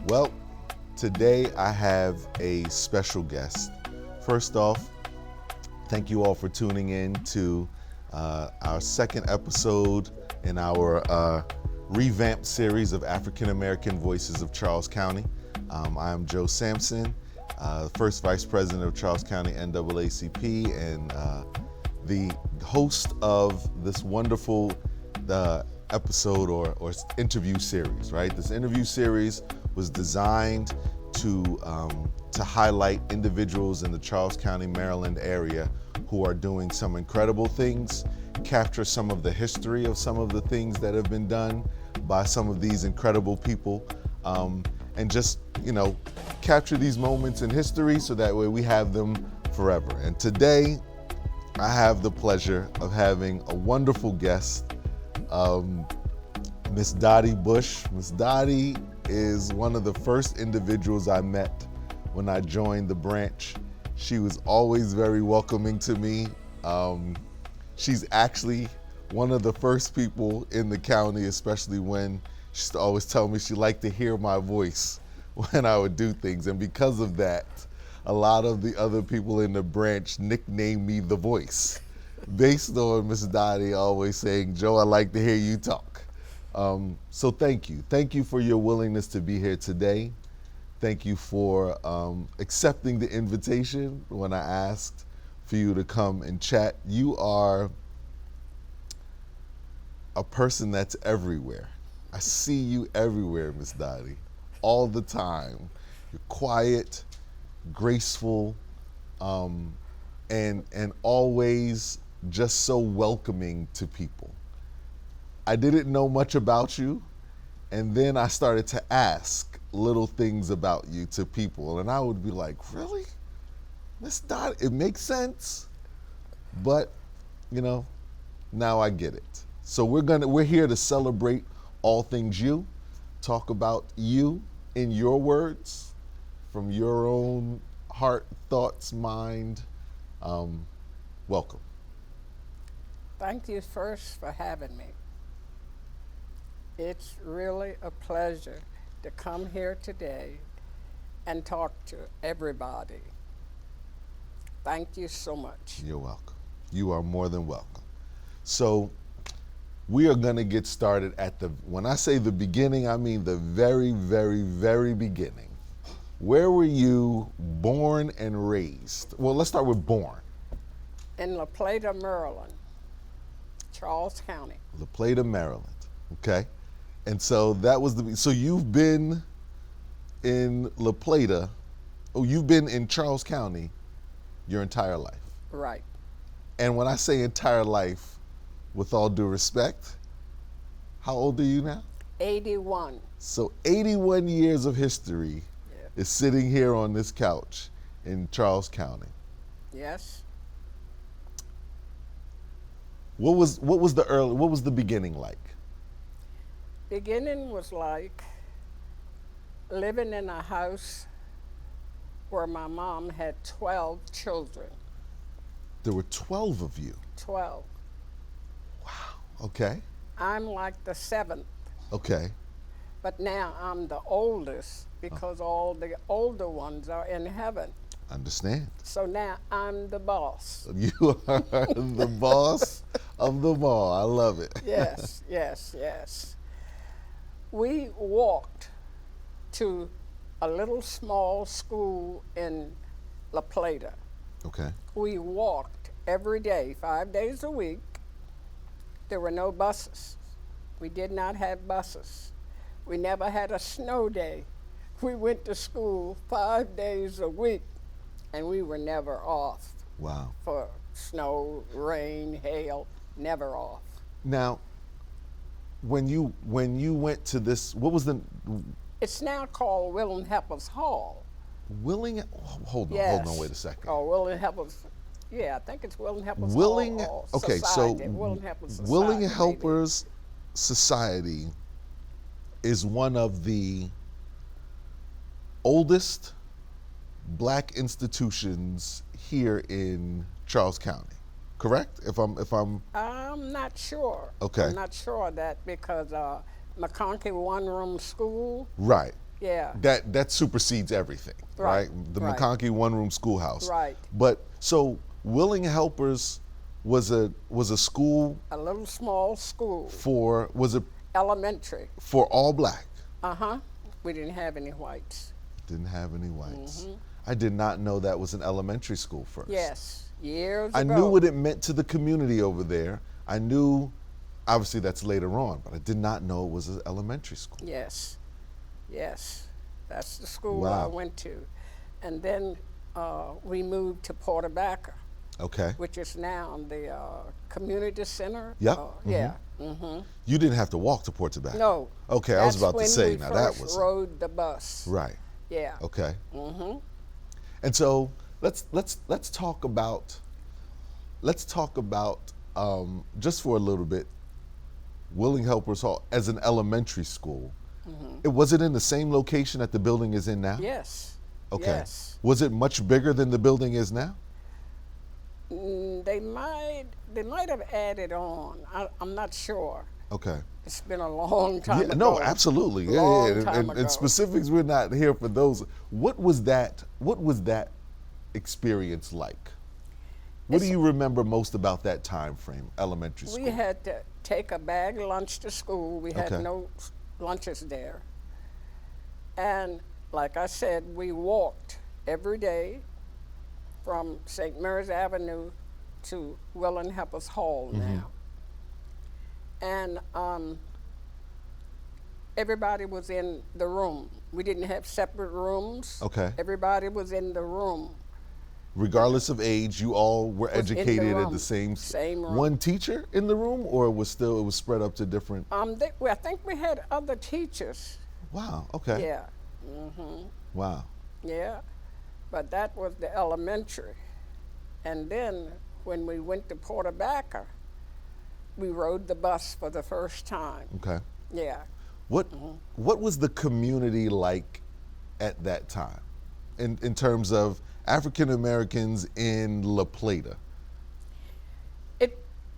Well, today I have a special guest. First off, thank you all for tuning in to our second episode in our revamped series of African American Voices of Charles County. I am Joe Sampson, first Vice President of Charles County NAACP and the host of this wonderful episode or interview series, right? This interview series was designed to highlight individuals in the Charles County, Maryland area who are doing some incredible things, capture some of the history of some of the things that have been done by some of these incredible people, and just, capture these moments in history so that way we have them forever. And today, I have the pleasure of having a wonderful guest, Miss Dottie Bush. Miss Dottie is one of the first individuals I met when I joined the branch. She was always very welcoming to me. She's actually one of the first people in the county, especially when she used to always tell me she liked to hear my voice when I would do things. And because of that, a lot of the other people in the branch nicknamed me The Voice, based on Miss Dottie always saying, "Joe, I like to hear you talk." So thank you. Thank you for your willingness to be here today. Thank you for accepting the invitation when I asked for you to come and chat. You are a person that's everywhere. I see you everywhere, Miss Dottie, all the time. You're quiet, graceful, and always just so welcoming to people. I didn't know much about you, and then I started to ask little things about you to people, and I would be like, "Really? Miss Dottie, it makes sense." But, now I get it. So we're here to celebrate all things you, talk about you in your words, from your own heart, thoughts, mind. Welcome. Thank you first for having me. It's really a pleasure to come here today and talk to everybody. Thank you so much. You're welcome. You are more than welcome. So we are going to get started when I say the beginning, I mean the very, very, very beginning. Where were you born and raised? Well, let's start with born. In La Plata, Maryland, Charles County. La Plata, Maryland. Okay. And so so you've been in La Plata, you've been in Charles County your entire life. Right. And when I say entire life, with all due respect, how old are you now? 81. So 81 years of history is sitting here on this couch in Charles County. Yes. What was the beginning like? Beginning was like living in a house where my mom had 12 children. There were 12 of you. 12. Wow. Okay. I'm like the seventh. Okay. But now I'm the oldest because all the older ones are in heaven. Understand. So now I'm the boss. You are the boss of them all. I love it. Yes, yes, yes. We walked to a little small school in La Plata. Okay. We walked every day, 5 days a week. There were no buses. We did not have buses. We never had a snow day. We went to school 5 days a week, and we were never off. Wow. For snow, rain, hail, never off. Now, when you went to this, what was the? It's now called William Heppers Hall. Hold on, wait a second. Oh, William Heppers. Yeah, I think it's William Heppers Hall. Okay, Society, so William Heppers Society, William maybe. Helpers Society is one of the oldest black institutions here in Charles County, correct? If I'm I'm not sure. Okay. I'm not sure of that because McConkey one-room school. Right. Yeah. that supersedes everything, right? Right, The right. McConkey one-room schoolhouse. Right. But so Willing Helpers was a school A little small school, was it elementary. for all black? We didn't have any whites. Didn't have any whites. I did not know that was an elementary school first. Yes, years I ago. knew what it meant to the community over there. I knew, obviously that's later on, but I did not know it was an elementary school. Yes, yes. That's the school Wow. I went to. And then we moved to Portabaca, Okay. which is now the community center. Yep. Yeah. You didn't have to walk to Port Tobacco. No. Okay, I was about to say, That's now when we that first was rode the bus. right. Yeah. Okay. And so let's talk about just for a little bit, Willing Helpers Hall as an elementary school. Was it in the same location that the building is in now? Yes. Okay. Yes. Was it much bigger than the building is now? They might have added on. I'm not sure. Okay. It's been a long time Yeah, ago. no, absolutely. Yeah, Long yeah. time ago. And specifics, we're not here for those. What was that experience like? What do you remember most about that time frame, elementary school? We had to take a bag lunch to school. We had Okay. no lunches there. And like I said, we walked every day from St. Mary's Avenue to Willing Helpers Hall now. And everybody was in the room. We didn't have separate rooms. Okay. Everybody was in the room. Regardless of age, you all were in the educated at room. the same Same room. one teacher in the room, or it was spread up to different? I think we had other teachers. Wow. Okay. Yeah. Wow. Yeah, but that was the elementary. And then when we went to Portabaca, we rode the bus for the first time. Okay. Yeah. What was the community like at that time, in terms of African Americans in La Plata?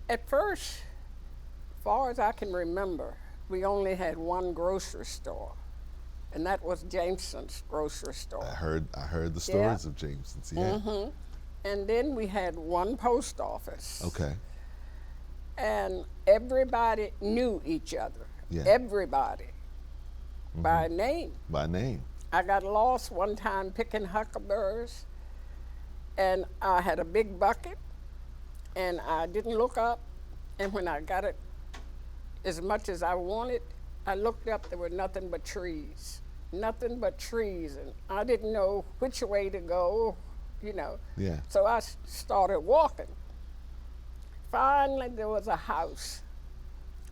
At first, as far as I can remember, we only had one grocery store, and that was Jameson's grocery store. I heard the stories of Jameson's. Yeah. And then we had one post office. Okay. And everybody knew each other. Yeah. Everybody. By name. By name. I got lost one time picking huckleberries, and I had a big bucket, and I didn't look up, and when I got it as much as I wanted, I looked up, there were nothing but trees. Nothing but trees, and I didn't know which way to go, you know. Yeah. So I started walking. Finally, there was a house,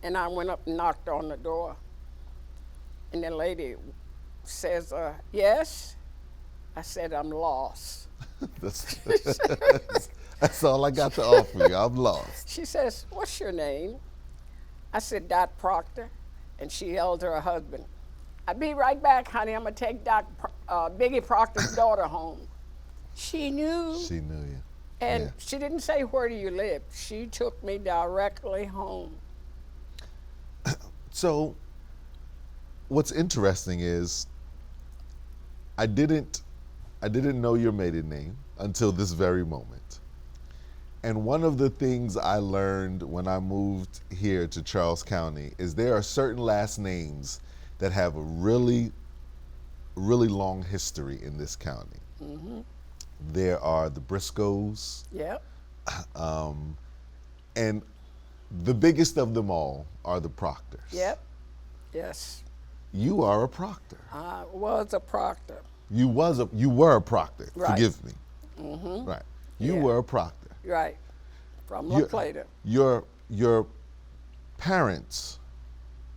and I went up and knocked on the door. And the lady says, yes? I said, I'm lost. That's all I got to offer you. I'm lost. She says, what's your name? I said, Dot Proctor. And she yelled to her husband, I'll be right back, honey. I'm going to take Biggie Proctor's daughter home. She knew. She knew you. And Yeah. she didn't say, where do you live? She took me directly home. So, what's interesting is, I didn't know your maiden name until this very moment. And one of the things I learned when I moved here to Charles County is there are certain last names that have a really, really long history in this county. There are the Briscoes, Yep. and the biggest of them all are the Proctors. Yep. Yes. You are a Proctor. I was a Proctor. You were a Proctor. Right. Forgive me. Right. You Yeah. were a Proctor. Right. From La Plata. Your parents,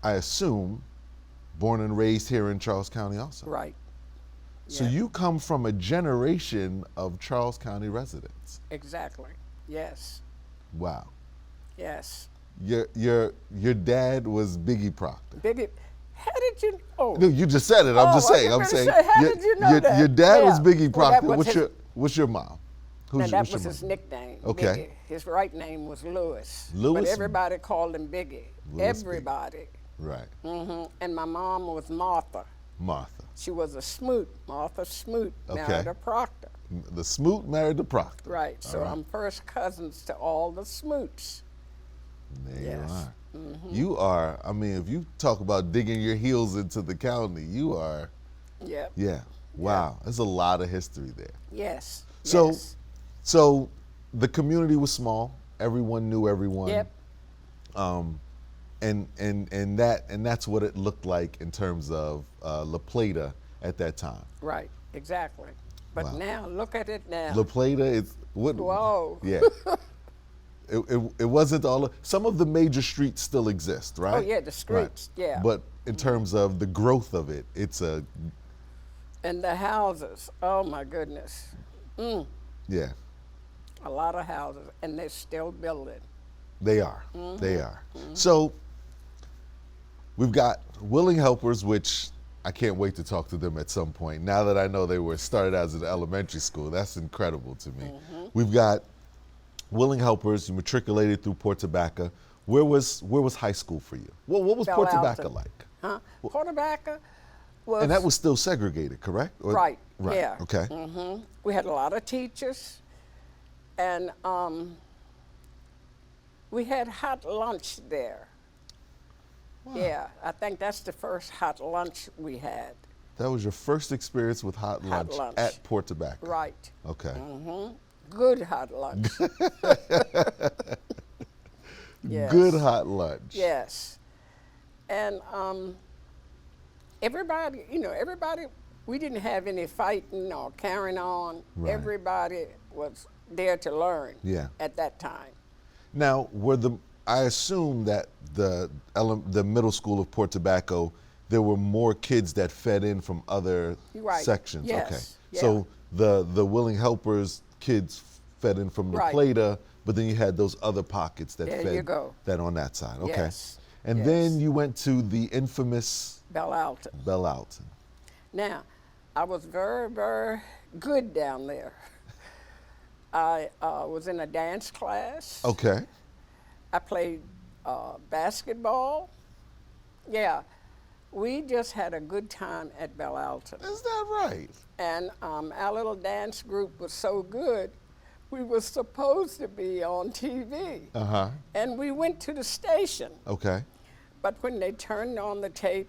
I assume, born and raised here in Charles County also. Right. So Yeah. you come from a generation of Charles County residents. Exactly. Yes. Wow. Yes. Your dad was Biggie Proctor. Biggie. How did you? Oh. No, you just said it. I'm just I saying. was I'm gonna saying. say, how did you know that? Your dad was Yeah. Biggie Well, that Proctor. was What's your mom? And that what's was your his mom? nickname. Okay. Biggie. His right name was Lewis. Lewis? But everybody called him Biggie. Lewis Biggie. Everybody. Right. And my mom was Martha. Martha. She was a Smoot, Martha Smoot, Okay. married a Proctor. The Smoot married the Proctor. Right, so All right. I'm first cousins to all the Smoots. There Yes. you are. You are, I mean, if you talk about digging your heels into the county, you are, Yep. yeah. Wow. There's a lot of history there. Yes. So, yes. so the community was small. Everyone knew everyone. Yep. And that's what it looked like in terms of La Plata at that time. Right. Exactly. But Wow. now, look at it now. La Plata is what? Whoa. Yeah. It wasn't all. Some of the major streets still exist, right? Oh, yeah, the streets, yeah. But in terms of the growth of it, it's a And the houses. Oh my goodness. yeah. A lot of houses, and they're still building. They are. They are. So we've got willing helpers, which I can't wait to talk to them at some point. Now that I know they were started as an elementary school, that's incredible to me. We've got willing helpers. You matriculated through Port Tobacco. Where was high school for you? What was Port Tobacco Alton. like? Huh? Port Tobacco was. And that was still segregated, correct? Or- Right, Right. yeah. Okay. We had a lot of teachers, and we had hot lunch there. Yeah, I think that's the first hot lunch we had. That was your first experience with hot lunch, lunch. at Port Tobacco. Right. Okay. Good hot lunch. Yes. Good hot lunch. Yes. And everybody, we didn't have any fighting or carrying on. Right. Everybody was there to learn Yeah. at that time. Now, I assume that the middle school of Port Tobacco, there were more kids that fed in from other Right. sections. Yes. Okay. Yeah. So the willing helpers kids fed in from La Right. Plata, but then you had those other pockets that There fed you go. that on that side. Okay. Yes. And Yes. then you went to the infamous Belle Alton. Belle Alton. Now, I was very, very good down there. I was in a dance class. Okay. I played basketball. Yeah, we just had a good time at Belle Alton. Is that right? And our little dance group was so good, we were supposed to be on TV. Uh-huh. And we went to the station. Okay. But when they turned on the tape,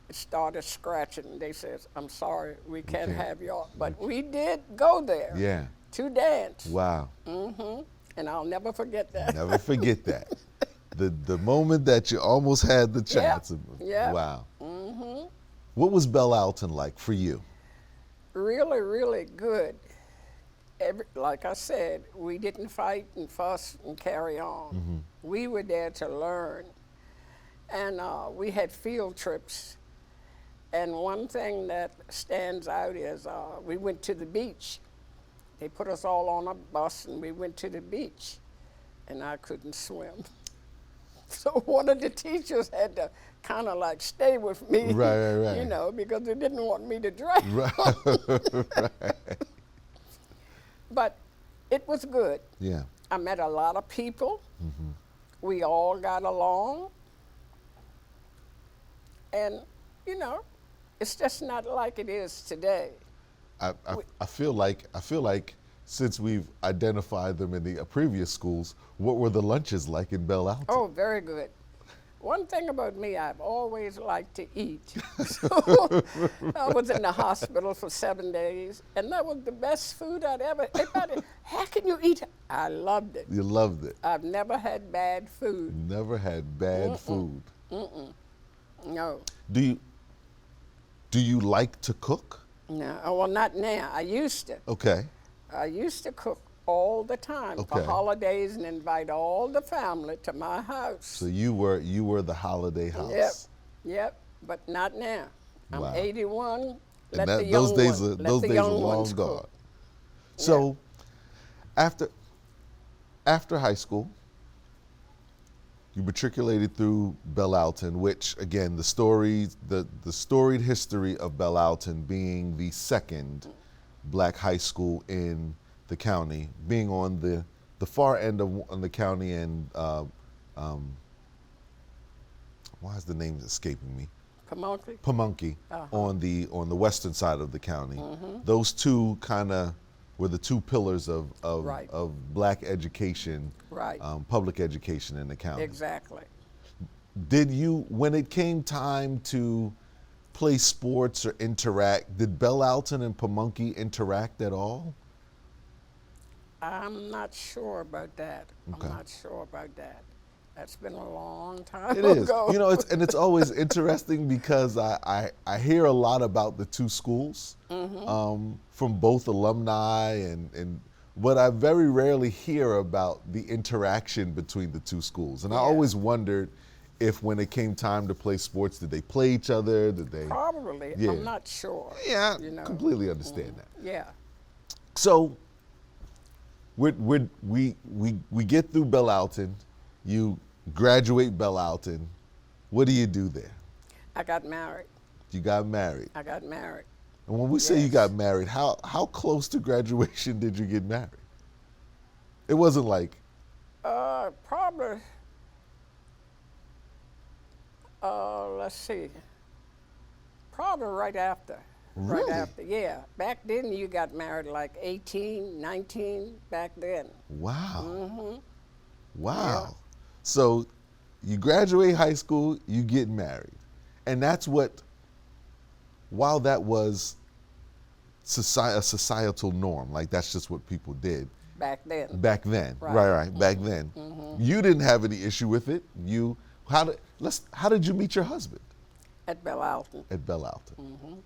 it started scratching. They said, I'm sorry, we can't have y'all. But we did go there Yeah. to dance. Wow. And I'll never forget that. Never forget that. The moment that you almost had the chance. Yep. Wow. What was Belle Alton like for you? Really, really good. Like I said, we didn't fight and fuss and carry on. We were there to learn. And we had field trips. And one thing that stands out is we went to the beach. They put us all on a bus and we went to the beach. And I couldn't swim. So one of the teachers had to kind of like stay with me, Right. Because they didn't want me to drown. Right. But it was good. Yeah. I met a lot of people. We all got along. And, it's just not like it is today. I feel like since we've identified them in the previous schools, what were the lunches like in Belle Alton? Oh, very good. One thing about me, I've always liked to eat. So I was in the hospital for 7 days, and that was the best food I'd ever. Everybody, how can you eat? I loved it. You loved it. I've never had bad food. Never had bad food. No, Do you like to cook? no. Oh, well, not now. I used to. Okay. I used to cook all the time for Okay. holidays and invite all the family to my house. So you were the holiday house. Yep. But not now. I'm Wow. 81. Let And the young those days ones, are let the young long ones gone. cook. So after high school, you matriculated through Belle Alton, which again, the storied history of Belle Alton being the second black high school in the county, being on the far end of the county, and why is the name escaping me? Pamunkey. Pamunkey on the western side of the county. Those two kind of were the two pillars Right. of black education, Right. public education in the county. Exactly. Did you, when it came time to play sports or interact, did Bellalton and Pamunkey interact at all? I'm not sure about that. Okay. I'm not sure about that. That's been a long time It is. ago. You know, it's always interesting because I hear a lot about the two schools from both alumni and but I very rarely hear about the interaction between the two schools. And I Yeah. always wondered if when it came time to play sports, did they play each other? Did they? Probably. Yeah. I'm not sure. Yeah, You know. completely understand that. Yeah. So we get through Bellalton. You graduate Bellalton. What do you do there? I got married. You got married. I got married. And when we say you Yes. got married, how close to graduation did you get married? It wasn't like, Probably. Let's see. Probably right after. Really? Right after. Yeah. Back then, you got married like 18, 19. Back then. wow. Wow. So you graduate high school, you get married. And that's what, while that was a societal norm, like that's just what people did Back then. back then. Right. Right. Back then. You didn't have any issue with it. How did you meet your husband? At Bellalton. At Bellalton.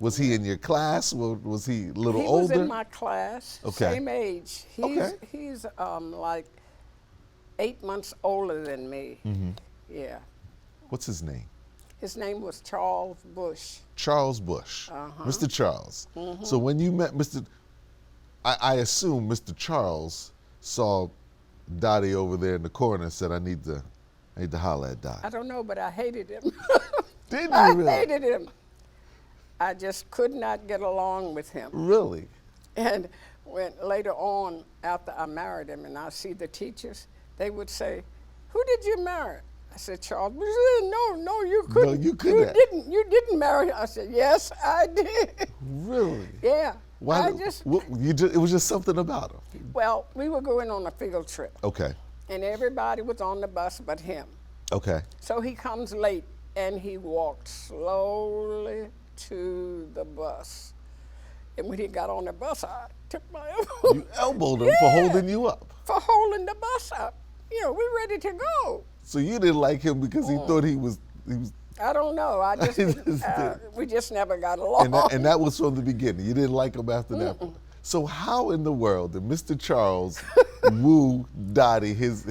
Was he in your class? Was he a little He older? was in my class. Okay. Same age. Okay. He's like 8 months older than me. Yeah. What's his name? His name was Charles Bush. Charles Bush. Mr. Charles. So when you met I assume Mr. Charles saw Dottie over there in the corner and said, I need to holler at Dottie. I don't know, but I hated him. Did I you really? hated him. I just could not get along with him. Really? And when later on, after I married him, and I see the teachers, they would say, "Who did you marry?" I said, "Charles." Bush." No, you couldn't. you couldn't. You didn't marry him. I said, "Yes, I did." Really? Yeah. Why? It was just something about him. Well, we were going on a field trip, Okay. and everybody was on the bus but him. Okay. So he comes late, and he walked slowly to the bus. And when he got on the bus, I took my elbow. You elbowed him for holding you up. For holding the bus up. You know, we're ready to go. So you didn't like him because he thought he was I don't know. I just, just we just never got along. and that was from the beginning. You didn't like him after that point. So how in the world did Mr. Charles woo Dottie, his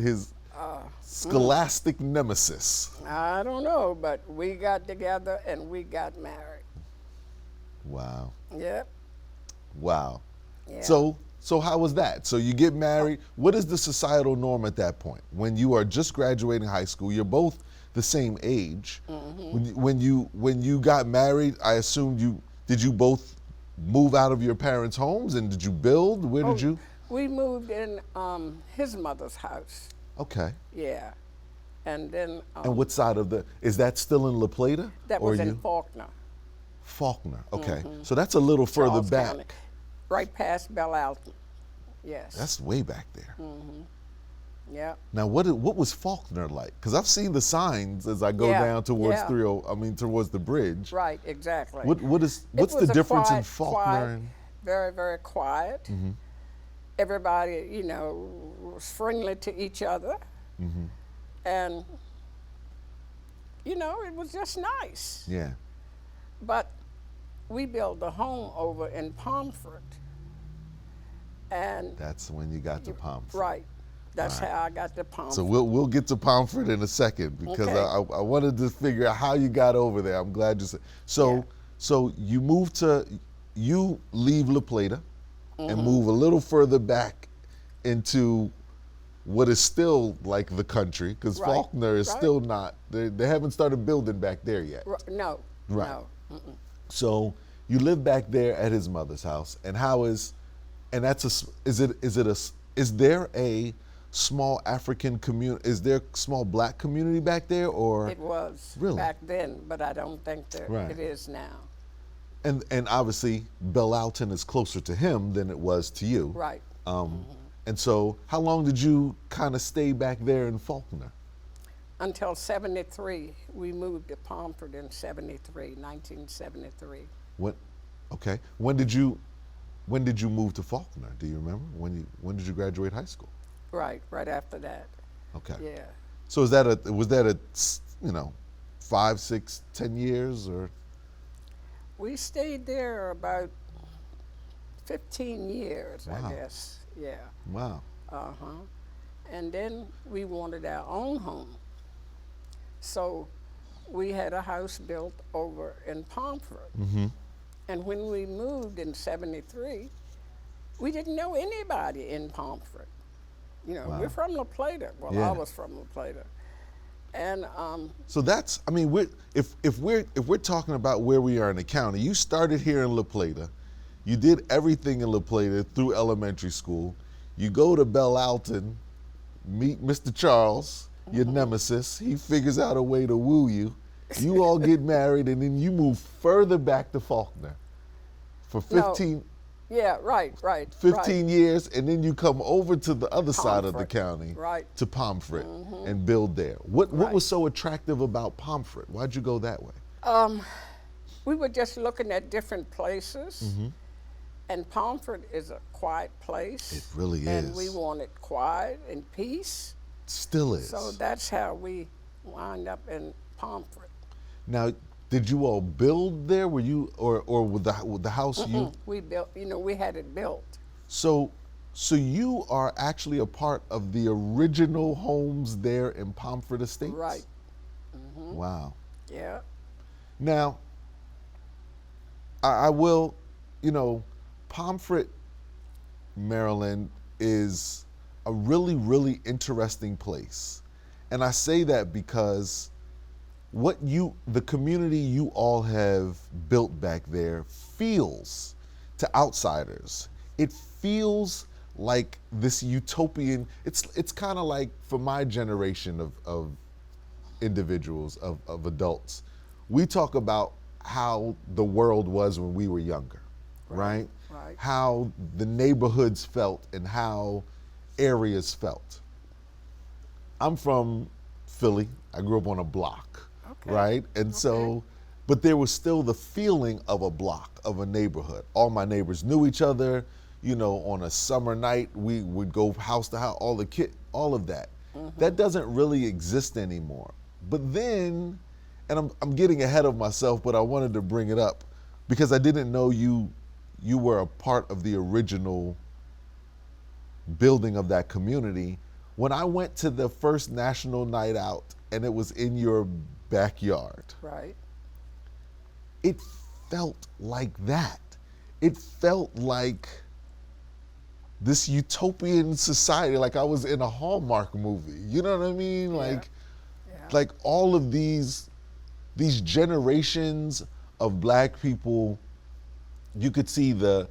scholastic nemesis? I don't know, but we got together and we got married. Wow. Yep. Wow. Yeah. So how was that? So you get married. What is the societal norm at that point? When you are just graduating high school, you're both the same age. When you got married, I assumed did you both move out of your parents' homes and did you build? Where did you? We moved in his mother's house. Okay. Yeah. And then And what side of is that still in La Plata? that or was in you? Faulkner. Faulkner. Okay. So that's a little further Charles back. County, right past Bellalton. Yes. That's way back there. Yeah. Now, what was Faulkner like? Because I've seen the signs as I go Yeah, down towards yeah. towards the bridge. Right. Exactly. What's It the was a difference in quiet- Faulkner quiet, and? very, very quiet. Everybody, was friendly to each other. And, it was just nice. Yeah. But we built a home over in Pomfret. And, That's when you got to Pomfret. right, that's how I got to Pomfret. So we'll get to Pomfret in a second because Okay. I wanted to figure out how you got over there. I'm glad you said. So Yeah. so you leave La Plata and move a little further back into what is still like the country because Right, Faulkner is right. still not. They haven't started building back there yet. No. Right. No. So you live back there at his mother's house, and is there a small African community? Is there a small black community back there, or? It was Really? back then, but I don't think that Right. it is now. And obviously, Bellalton is closer to him than it was to you. Right. And so, how long did you kind of stay back there in Faulkner? Until 73. We moved to Pomfret in 73, 1973. When, okay. When did you move to Faulkner? Do you remember? When did you graduate high school? Right after that. Okay. Yeah. So was that a 5, 6, 10 years or? We stayed there about 15 years, Wow. I guess. Yeah. Wow. And then we wanted our own home. So we had a house built over in Pomfret. And when we moved in 73, we didn't know anybody in Pomfret. Wow. We're from La Plata. Well, Yeah. I was from La Plata. And So that's, I mean, if we're talking about where we are in the county, you started here in La Plata, you did everything in La Plata through elementary school, you go to Bellalton, meet Mr. Charles, your nemesis, he figures out a way to woo you, you all get married, and then you move further back to Faulkner for 15, yeah, right. 15 years, and then you come over to the other side of the Pomfret. county, Right. to Pomfret, and build there. What Right. was so attractive about Pomfret? Why'd you go that way? We were just looking at different places. And Pomfret is a quiet place. It really And is. we wanted quiet and peace. Still is. So that's how we wound up in Pomfret. Now, did you all build there? Were you, or with the house you? We built, we had it built. So you are actually a part of the original homes there in Pomfret Estates? Right. Wow. Yeah. Now, I will, Pomfret, Maryland is a really, really interesting place. And I say that because the community you all have built back there feels to outsiders. It feels like this utopian, it's kind of like for my generation of individuals, of adults, we talk about how the world was when we were younger, right? Right. How the neighborhoods felt and how areas felt. I'm from Philly. I grew up on a block, Okay. right? And so, but there was still the feeling of a block, of a neighborhood. All my neighbors knew each other. On a summer night, we would go house to house, all of that. That doesn't really exist anymore. But then, and I'm getting ahead of myself, but I wanted to bring it up because I didn't know you were a part of the original building of that community. When I went to the first National Night Out and it was in your backyard, Right. it felt like that. It felt like this utopian society, like I was in a Hallmark movie. You know what I mean? Yeah. Like all of these generations of black people, you could see the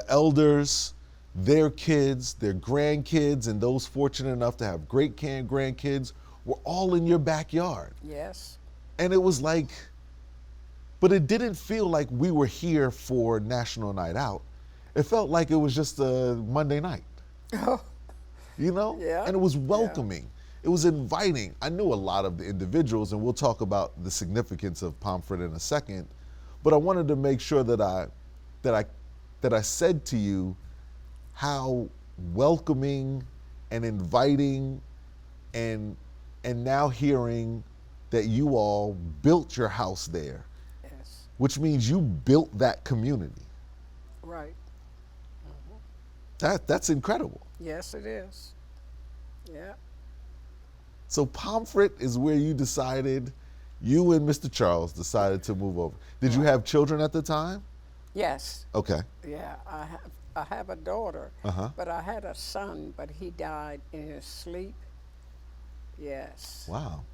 elders, their kids, their grandkids, and those fortunate enough to have great grandkids were all in your backyard. Yes. And it was like, but it didn't feel like we were here for National Night Out. It felt like it was just a Monday night, Oh, Yeah. And it was welcoming. It was inviting. I knew a lot of the individuals, and we'll talk about the significance of Pomfret in a second, but I wanted to make sure that I said to you how welcoming and inviting and now hearing that you all built your house there, yes. which means you built that community. Right. That's incredible. Yes, it is. Yeah. So Pomfret is where you and Mr. Charles decided to move over. Did you have children at the time? Yes. Okay. Yeah. I have a daughter, Uh-huh. but I had a son, but he died in his sleep. Yes. Wow.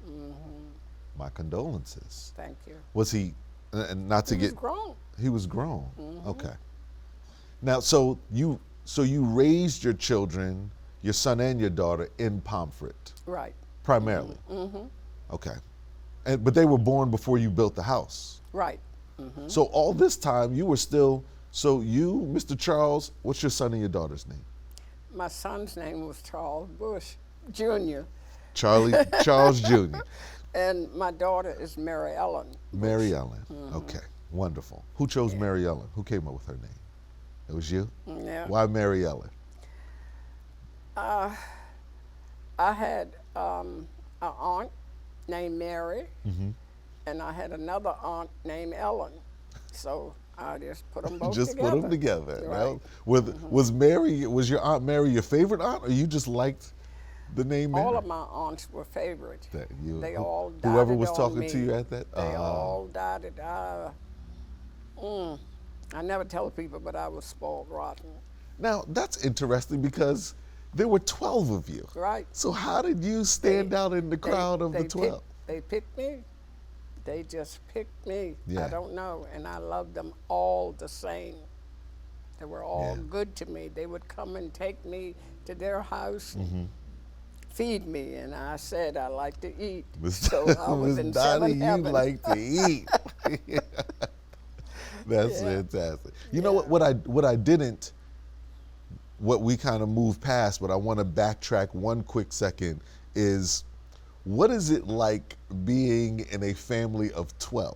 My condolences. Thank you. Was he, and not to He was get, grown. he was grown. Okay. Now, so you raised your children, your son and your daughter in Pomfret, Right. primarily. Mm-hmm. Okay. But they were born before you built the house. Right. Mm-hmm. So all this time you were still, so you, Mr. Charles, what's your son and your daughter's name? My son's name was Charles Bush Jr. Charles Jr. And my daughter is Mary Ellen. Mary Ellen. Okay, wonderful. Who chose Mary Ellen? Who came up with her name? It was you? Yeah. Why Mary Ellen? I had an aunt named Mary, and I had another aunt named Ellen. So I just put them both Just together. put them together. Right. Was your Aunt Mary your favorite aunt, or you just liked the name Mary? All of my aunts were favorites. They all dotted whoever was on talking me. to you at that? They all dotted. I never tell people, but I was spoiled rotten. Now, that's interesting because there were 12 of you. Right. So how did you stand out in the crowd of the 12? They picked me. They just picked me. Yeah. I don't know. And I loved them all the same. They were all Yeah. good to me. They would come and take me to their house and feed me. And I said I like to eat. So I was in Dottie, seventh you heaven. like to eat. That's fantastic. You know what we kind of moved past, but I want to backtrack one quick second is, what is it like being in a family of 12?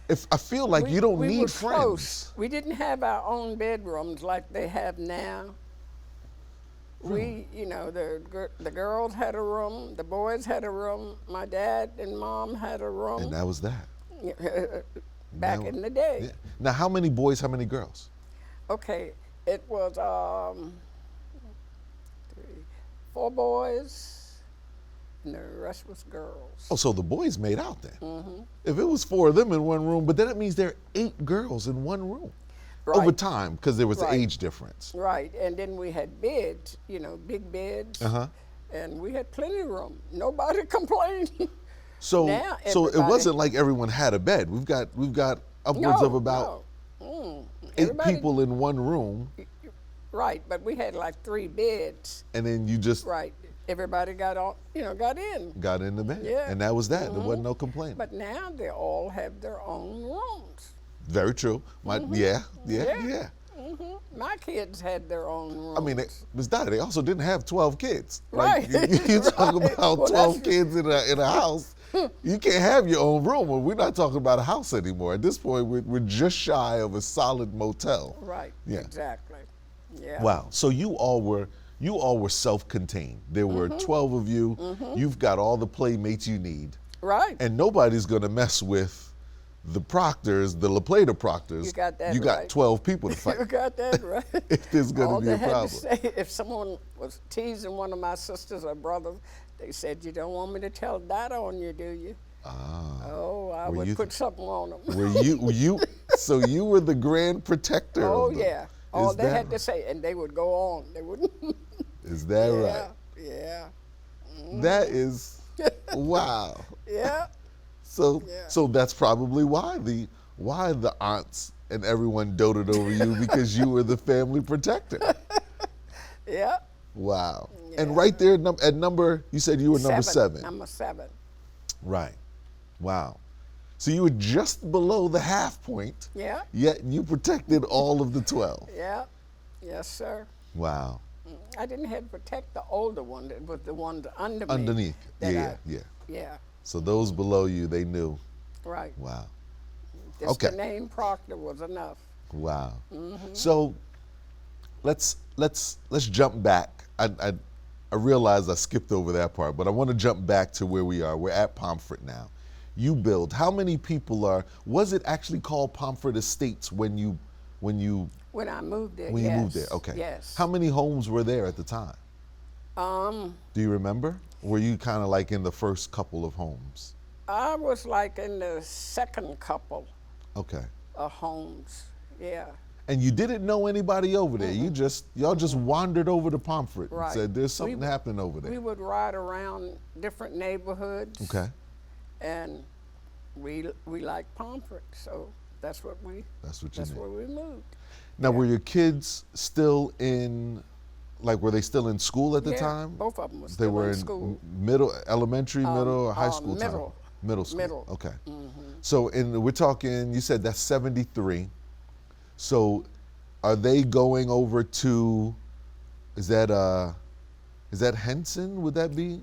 If I feel like you don't we need were friends. Close. We didn't have our own bedrooms like they have now. We, the girls had a room, the boys had a room, my dad and mom had a room. And that was that. Back in the day. Yeah. Now, how many boys, how many girls? Okay, it was 4 boys, and the rest was girls. Oh, so the boys made out then. If it was 4 of them in one room, but then it means there are 8 girls in one room. Right. Over time, because there was an Right. age difference. Right, and then we had beds, big beds, and we had plenty of room. Nobody complained. So, Now so it everybody- wasn't like everyone had a bed. We've got upwards of about 8 Everybody- people in one room, Right, but we had like 3 beds. and then you just Right, everybody got on, got in. got in the bed, Yeah. and that was that. There wasn't no complaining. But now they all have their own rooms. Very true. Yeah. My kids had their own rooms. I mean, Ms. Dottie, they also didn't have 12 kids. Right. Like, you talk Right. about Well, 12 that's- kids in a house. You can't have your own room. Well, we're not talking about a house anymore. At this point, we're just shy of a solid motel. Right, Yeah. exactly. Yeah. Wow. So you all were self-contained. There were 12 of you. You've got all the playmates you need. Right. And nobody's going to mess with the Proctors, the La Plata Proctors. You got that You got right. 12 people to fight. You got that right. If there's gonna All be they a had problem. to say, if someone was teasing one of my sisters or brothers, they said, "You don't want me to tell Dottie on you, do you?" Oh, I Were would you put something on them. Were you so you were the grand protector Oh, of them. yeah. All Is they that had to say, and they would go on. They wouldn't. Is that right? Yeah. That is wow. Yeah. So Yeah. so that's probably why the aunts and everyone doted over you, because you were the family protector. Yeah. Wow. And Yeah. right there at number, you said you were number 7. Number 7. Right. Wow. So you were just below the half point. Yeah. Yet you protected all of the 12. Yeah. Yes, sir. Wow. I didn't have to protect the older one, it was the ones under me. Underneath. that Yeah. Yeah. So those below you, they knew. Right. Wow. Just Okay. the name Proctor was enough. Wow. So let's jump back. I realize I skipped over that part, but I want to jump back to where we are. We're at Pomfret now. You build. How many people was it actually called Pomfret Estates when you When I moved there, you yes. moved there? Okay. Yes. How many homes were there at the time? Do you remember? Were you kind of like in the first couple of homes? I was like in the second couple Okay. of homes. Yeah. And you didn't know anybody over there. Y'all just wandered over to Pomfret and Right. said there's something happening over We there. would ride around different neighborhoods. Okay. And we liked Pomfret, so that's what we That's what you did. where we moved. Now, were your kids still in Like, were they still in school at the Yeah, time? both of them was They still were in in school. middle, elementary, middle, or high school Middle. time? Middle school. Middle. Okay. So, we're talking. You said that's 73. So, are they going over to? Is that Henson? Would that be?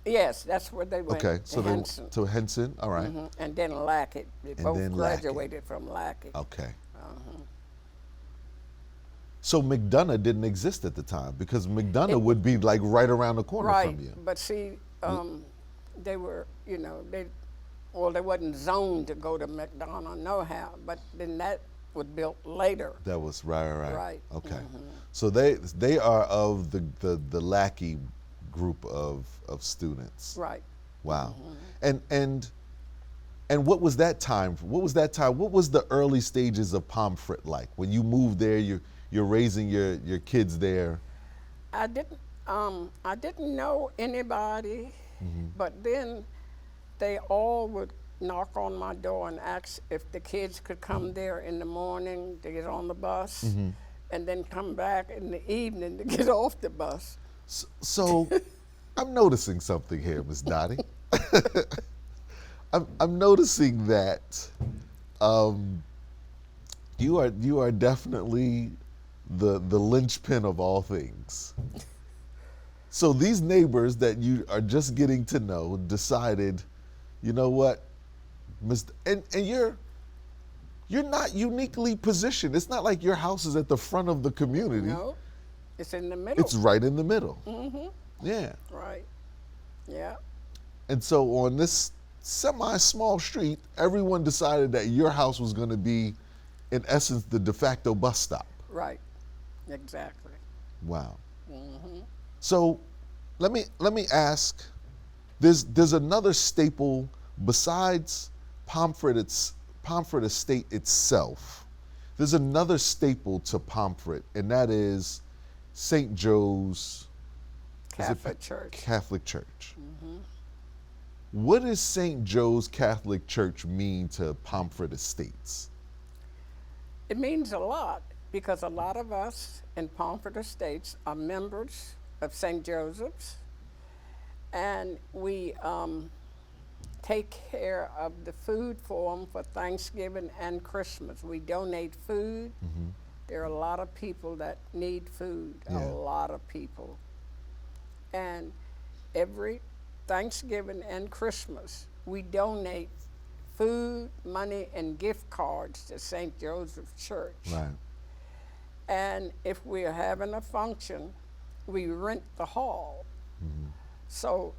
Yes, that's where they went. Okay. To So Henson. to Henson. All right. And then Lackett. They And both then Lackett. graduated from Lackett. Okay. So McDonough didn't exist at the time because McDonough would be like right around the corner Right, from you. but see, they were, they wasn't zoned to go to McDonough nohow, but then that was built later. That was right. Right. Okay. So they are of the Lackey group of students. Right. Wow. And what was that time? What was that time? What was the early stages of Pomfret like when you moved there? You're raising your kids there. I didn't know anybody, but then they all would knock on my door and ask if the kids could come there in the morning to get on the bus, and then come back in the evening to get off the bus. So I'm noticing something here, Miss Dottie. I'm noticing that you are definitely the linchpin of all things. So these neighbors that you are just getting to know decided, you know what, and you're not uniquely positioned. It's not like your house is at the front of the community. No, it's in the middle. It's right in the middle. Yeah. Right. Yeah. And so on this semi-small street, everyone decided that your house was going to be, in essence, the de facto bus stop. Right. Exactly. Wow. So let me ask. There's another staple besides Pomfret Estate itself. There's another staple to Pomfret, and that is St. Joe's Catholic Church. Catholic Church. What does St. Joe's Catholic Church mean to Pomfret Estates? It means a lot because a lot of us in Pomfret Estates are members of St. Joseph's, and we take care of the food for them for Thanksgiving and Christmas. We donate food. There are a lot of people that need food, Yeah. a lot of people. And every Thanksgiving and Christmas, we donate food, money, and gift cards to St. Joseph's Church. Right. And if we're having a function, we rent the hall. So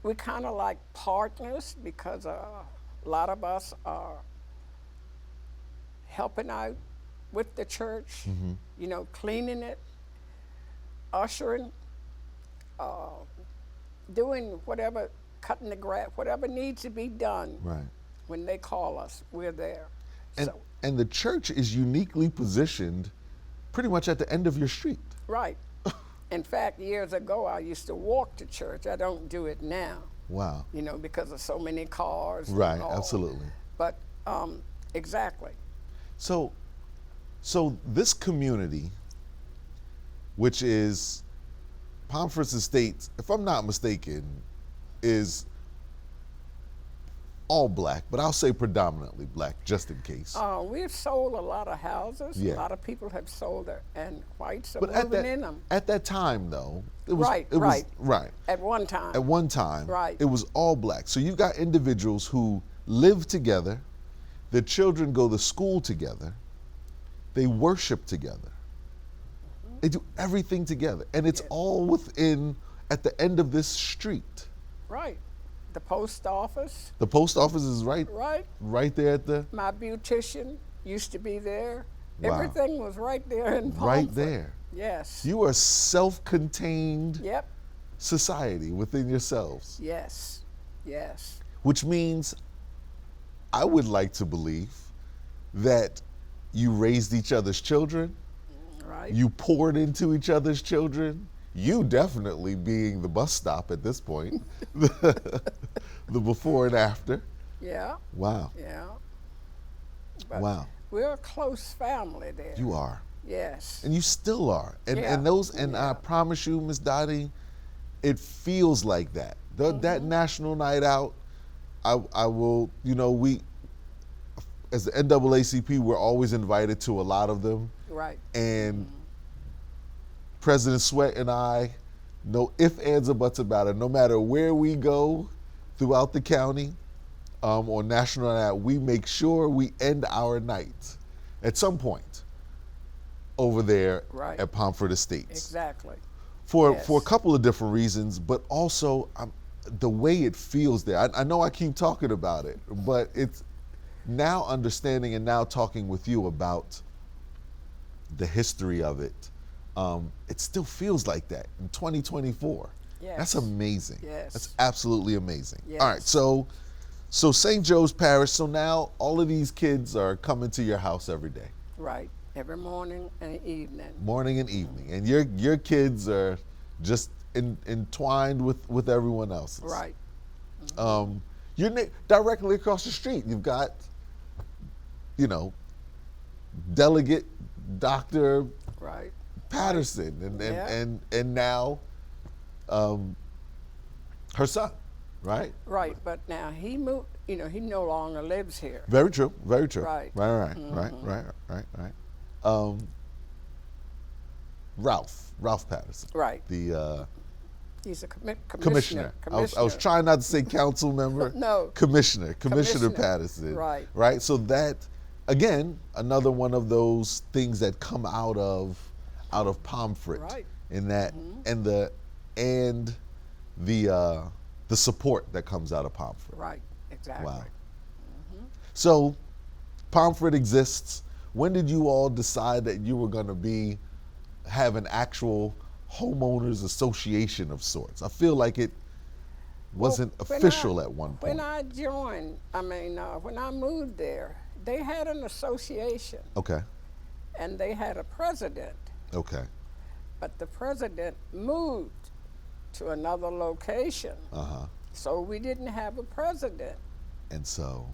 we're kind of like partners because a lot of us are helping out with the church, cleaning it, ushering, doing whatever, cutting the grass, whatever needs to be done. Right. When they call us, we're there. And the church is uniquely positioned pretty much at the end of your street. Right. In fact, years ago, I used to walk to church. I don't do it now. Wow. Because of so many cars. and Right, all. absolutely. But exactly. So this community, which is Pomfret Estates, if I'm not mistaken, is all black, but I'll say predominantly black, just in case. We've sold a lot of houses. Yeah. A lot of people have sold it, and whites are But moving in them. at that time, though, it was Right. right. At one time. At one time, Right. it was all black. So you got individuals who live together, their children go to school together, they worship together, they do everything together, and it's all within, at the end of this street. Right. The post office. The post office is right there at the, My beautician used to be there. Wow. Everything was right there in Pomfret. right there. Yes. You are a self-contained Yep. society within yourselves, Yes. Yes. which means I would like to believe that you raised each other's children, Right. you poured into each other's children, you definitely being the bus stop at this point, the before and after. Yeah. Wow. Yeah. But Wow. we're a close family there. You are. Yes. And you still are. And Yeah. and I promise you, Miss Dottie, it feels like that. That national night out, I will, we, as the NAACP, we're always invited to a lot of them. Right. And President Sweat and I, no ifs, ands, or buts about it, no matter where we go throughout the county on National Night Out, we make sure we end our night at some point over there Right. at Pomfret Estates. Exactly. For Yes. a couple of different reasons, but also the way it feels there. I know I keep talking about it, but it's now understanding and now talking with you about the history of it. It still feels like that in 2024. Yes. That's amazing. Yes. That's absolutely amazing. Yes. All right, so St. Joe's Parish. So now all of these kids are coming to your house every day. Right. Every morning and evening. Morning and evening, and your kids are just entwined with everyone else's. Right. You're directly across the street. You've got, Delegate Dr. Right. Patterson, and now, her son, right? Right. But now he moved. He no longer lives here. Very true. Very true. Right. Right. Ralph Patterson. Right. The He's a commissioner. I was trying not to say council member. No. Commissioner Commissioner. Patterson. Right. Right. So that, again, another one of those things that come out of Pomfret. Right. In that and the support that comes out of Pomfret. Right. Exactly. Wow. So Pomfret exists. When did you all decide that you were going to have an actual homeowners association of sorts? I feel like it wasn't official at one point. When I joined, when I moved there, they had an association. Okay. And they had a president. Okay. But the president moved to another location. Uh-huh. So we didn't have a president. And so?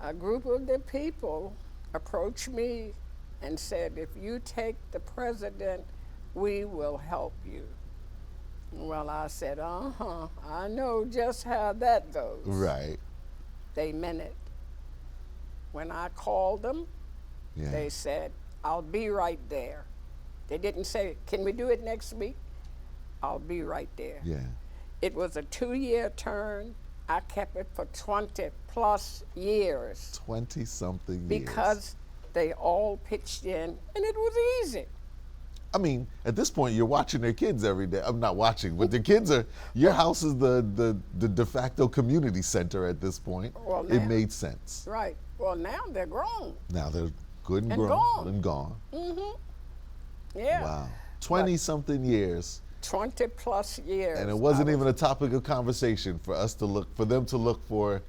A group of the people approached me and said, if you take the president, we will help you. Well, I said, I know just how that goes. Right. They meant it. When I called them, they said, I'll be right there. They didn't say, can we do it next week? I'll be right there. Yeah. It was a 2-year term. I kept it for 20 plus years. 20-something years. Because they all pitched in, and it was easy. I mean, at this point, you're watching their kids every day. I'm not watching, but the kids are, your house is the de facto community center at this point. Well, it now- made sense. Right. Well, now they're grown. Now they're good and And grown gone. and gone. Yeah. Wow. 20-something years. 20 plus years. And it wasn't even a topic of conversation for them to look for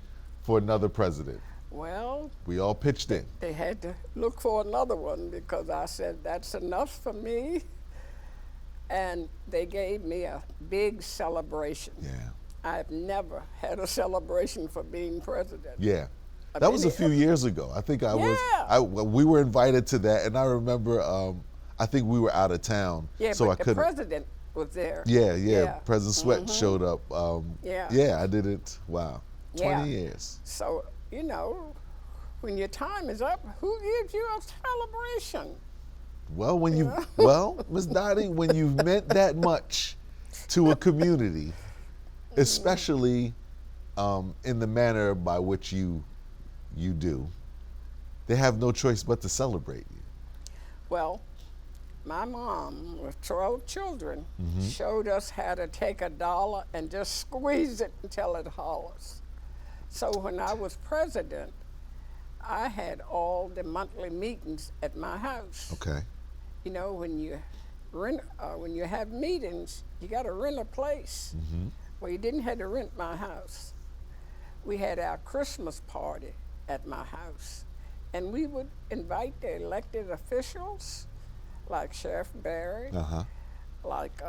another president. Well, We all pitched in. they had to look for another one because I said, that's enough for me. And they gave me a big celebration. Yeah. I've never had a celebration for being president. Yeah. Of That was a any- few years ago. I think Yeah. we were invited to that, and I remember, I think we were out of town, Yeah, so but I the couldn't. president was there. Yeah. President Sweat showed up. Yeah. I didn't. Wow. 20 years. So, when your time is up, who gives you a celebration? Well, Miss Dottie, when you've meant that much to a community, especially in the manner by which you do, they have no choice but to celebrate you. Well, my mom, with 12 children, showed us how to take $1 and just squeeze it until it hollers. So when I was president, I had all the monthly meetings at my house. Okay. When you have meetings, you got to rent a place. Well, you didn't have to rent my house. We had our Christmas party at my house, and we would invite the elected officials, like Sheriff Barry, Uh-huh. like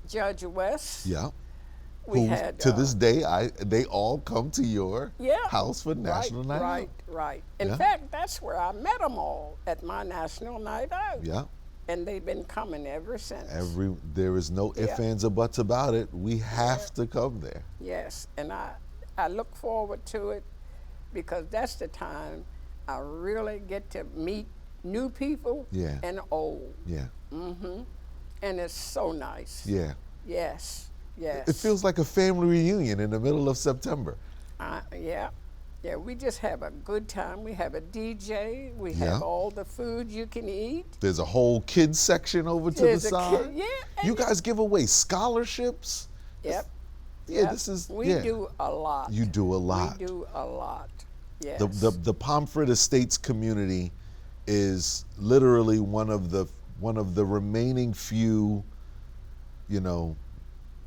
Judge West. Yeah. We Who, had to this day, they all come to your Yeah. house for National Night Out. Right. right. In Yeah. fact, that's where I met them all, at my national night out. Yeah. And they've been coming ever since. There is no ifs, Yeah. ands, or buts about it. We have Yeah. to come there. Yes, and I look forward to it because that's the time I really get to meet new people Yeah. and old. Yeah. And it's so nice. Yeah. Yes, yes. It feels like a family reunion in the middle of September. Yeah. Yeah, we just have a good time. We have a DJ. We Yeah. have all the food you can eat. There's a whole kids section over to There's the a side. yeah. You and- guys give away scholarships. Yep. Yeah, yep. this is We yeah. do a lot. You do a lot. We do a lot. Yes. The Pomfret Estates community is literally one of the remaining few,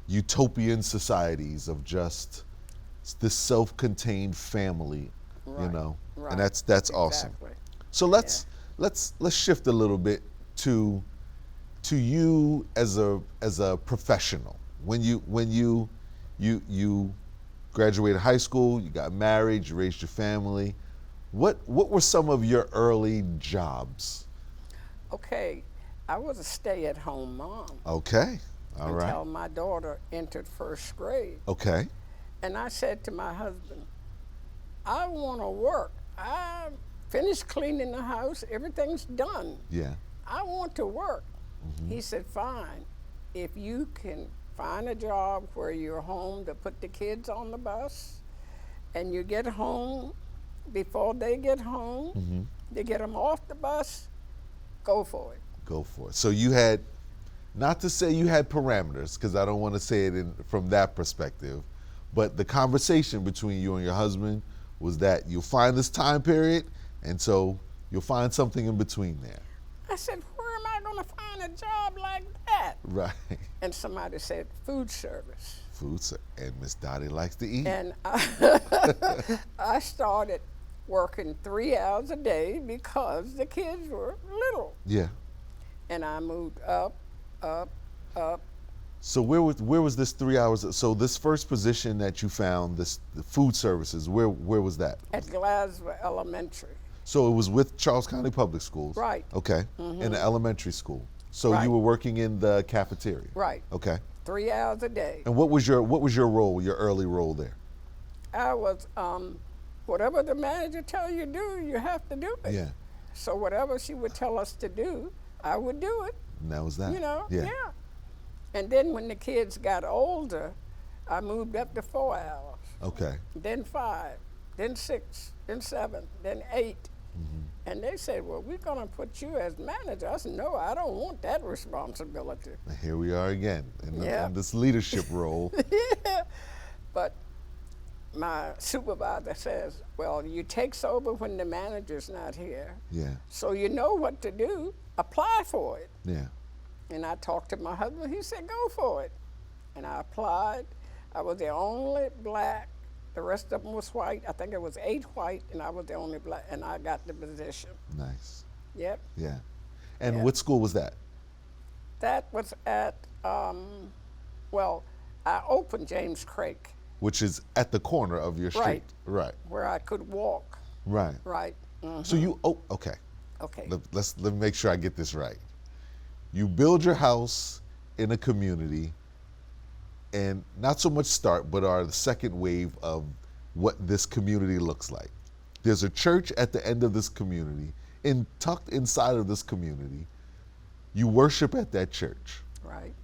utopian societies of just this self-contained family, Right, right. and that's awesome. Exactly. So let's shift a little bit to you as a professional. When you graduated high school, you got married, you raised your family. What were some of your early jobs? Okay, I was a stay-at-home mom Okay, all right. until my daughter entered first grade. Okay, And I said to my husband, I want to work. I finished cleaning the house. Everything's done. yeah, I want to work. He said, fine. If you can find a job where you're home to put the kids on the bus and you get home before they get home, to get them off the bus, go for it. go for it. So you had, not to say you had parameters, because I don't want to say it from that perspective, but the conversation between you and your husband was that you'll find this time period, and so you'll find something in between there. I said, where am I going to find a job like that? Right. And somebody said, food service. Food, and Miss Dottie likes to eat. And I started working 3 hours a day because the kids were little. Yeah. And I moved up, up, up. So where was this 3 hours? So this first position that you found, the food services, where was that? At Glasgow Elementary. So it was with Charles County Public Schools. Right. Okay. In the elementary school. So Right. you were working in the cafeteria. Right. Okay. 3 hours a day. And what was your role, your early role there? I was, whatever the manager tell you to do, you have to do it. Yeah. So whatever she would tell us to do, I would do it. And that was that. Yeah. And then when the kids got older, I moved up to 4 hours, Okay. then 5, then 6, then 7, then 8. And they said, well, we're going to put you as manager. I said, no, I don't want that responsibility. And here we are again in Yeah. this leadership role. Yeah. But my supervisor says, well, you take over when the manager's not here. Yeah. So you know what to do. Apply for it. Yeah. And I talked to my husband. He said, go for it. And I applied. I was the only black. The rest of them was white. I think it was 8 white, and I was the only black, and I got the position. Nice. Yep. Yeah. And Yeah. what school was that? That was at, well, I opened James Craig, Which is at the corner of your street. Right. Right. where I could walk. Right. Right. So you okay. Okay. Let me make sure I get this right. You build your house in a community, and not so much start, but are the second wave of what this community looks like. There's a church at the end of this community, tucked inside of this community. You worship at that church. Right.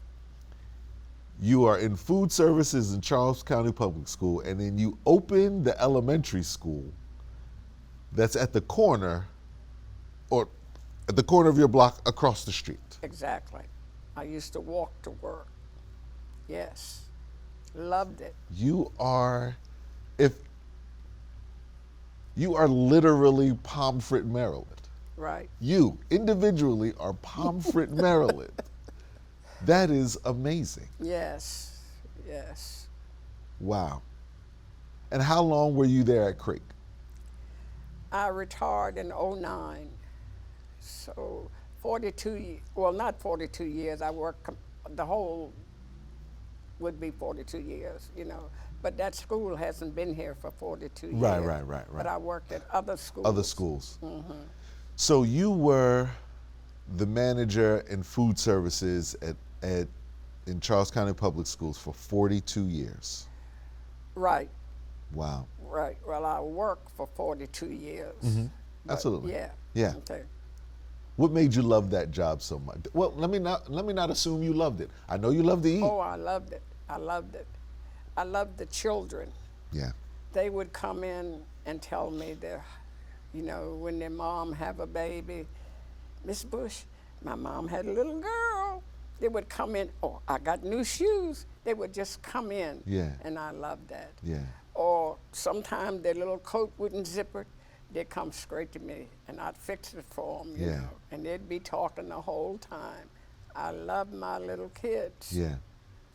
You are in food services in Charles County Public School, and then you open the elementary school that's at the corner, or at the corner of your block across the street. Exactly. I used to walk to work. Yes. Loved it. You are literally Pomfret, Maryland. Right. You individually are Pomfret, Maryland. That is amazing. Yes. Yes. Wow. And how long were you there at Creek? I retired in '09. So 42, well, not 42 years. I worked, the whole would be 42 years, But that school hasn't been here for 42 years. Right. But I worked at other schools. Other schools. So you were the manager in food services in Charles County Public Schools for 42 years. Right, Wow. right. Well, I worked for 42 years. But Absolutely. Yeah. Yeah. Okay. What made you love that job so much? Well, let me not assume you loved it. I know you love to eat. Oh, I loved it. I loved it. I loved the children. Yeah. They would come in and tell me when their mom have a baby, Miss Bush, my mom had a little girl. They would come in, oh, I got new shoes. They would just come in. Yeah. And I loved that. Yeah. Or sometimes their little coat wouldn't zipper. They'd come straight to me and I'd fix it for them, you Yeah. know. And they'd be talking the whole time. I love my little kids. Yeah.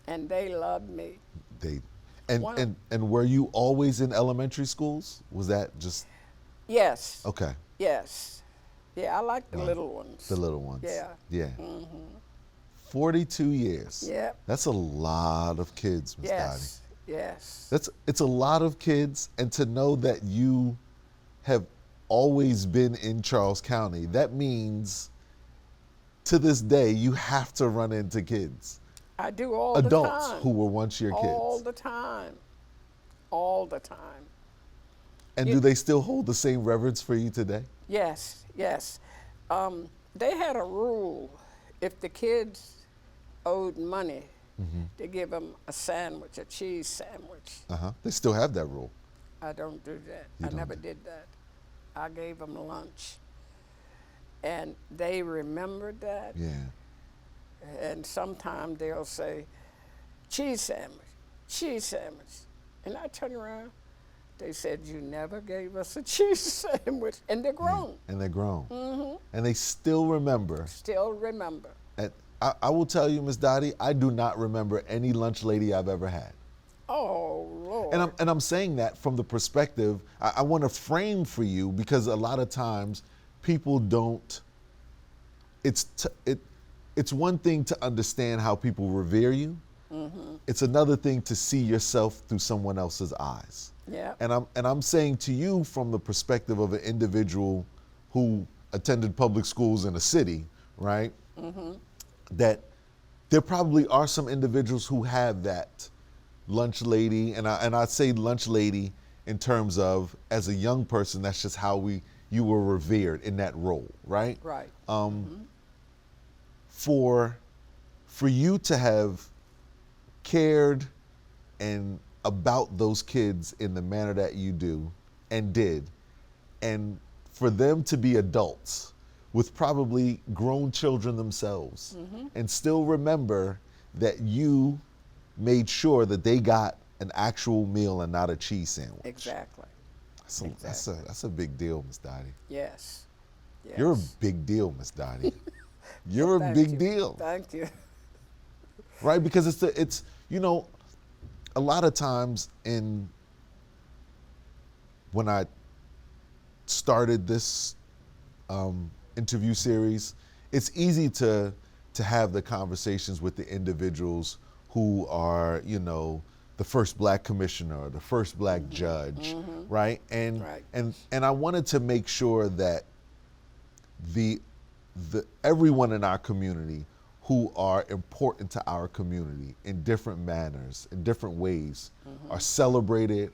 And they loved me. And were you always in elementary schools? Was that just Yes. okay? Yes. Yeah, I like the little ones. The little ones. Yeah. Yeah. 42 years. Yeah. That's a lot of kids, Miss Dottie. Yes. Yes. It's a lot of kids, and to know that you have always been in Charles County, that means to this day you have to run into kids. I do all Adults the time. who were once your kids. All the time. All the time. And do they still hold the same reverence for you today? Yes, yes. They had a rule. If the kids owed money, they give them a sandwich, a cheese sandwich. They still have that rule. I don't do that. I never did that. I gave them lunch. And they remembered that. Yeah. And sometimes they'll say, cheese sandwich, cheese sandwich. And I turn around, they said, you never gave us a cheese sandwich. And they're grown. And they're grown. And they still remember. Still remember. And I will tell you, Miss Dottie, I do not remember any lunch lady I've ever had. Oh, Lord. And I'm saying that from the perspective, I want to frame for you, because a lot of times people don't, it's one thing to understand how people revere you. It's another thing to see yourself through someone else's eyes. Yeah. And I'm saying to you from the perspective of an individual who attended public schools in a city, right? That there probably are some individuals who have that lunch lady, and I say lunch lady in terms of, as a young person, that's just how you were revered in that role, right? Right. For you to have cared and about those kids in the manner that you do and did, and for them to be adults with probably grown children themselves and still remember that you made sure that they got an actual meal and not a cheese sandwich. Exactly. That's a big deal, Miss Dottie. Yes. You're a big deal, Miss Dottie. You're a big deal. Thank you. Right? Because it's a lot of times when I started this interview series, it's easy to have the conversations with the individuals who are, the first black commissioner or the first black judge, right? And I wanted to make sure that the everyone in our community who are important to our community in different manners, in different ways, are celebrated,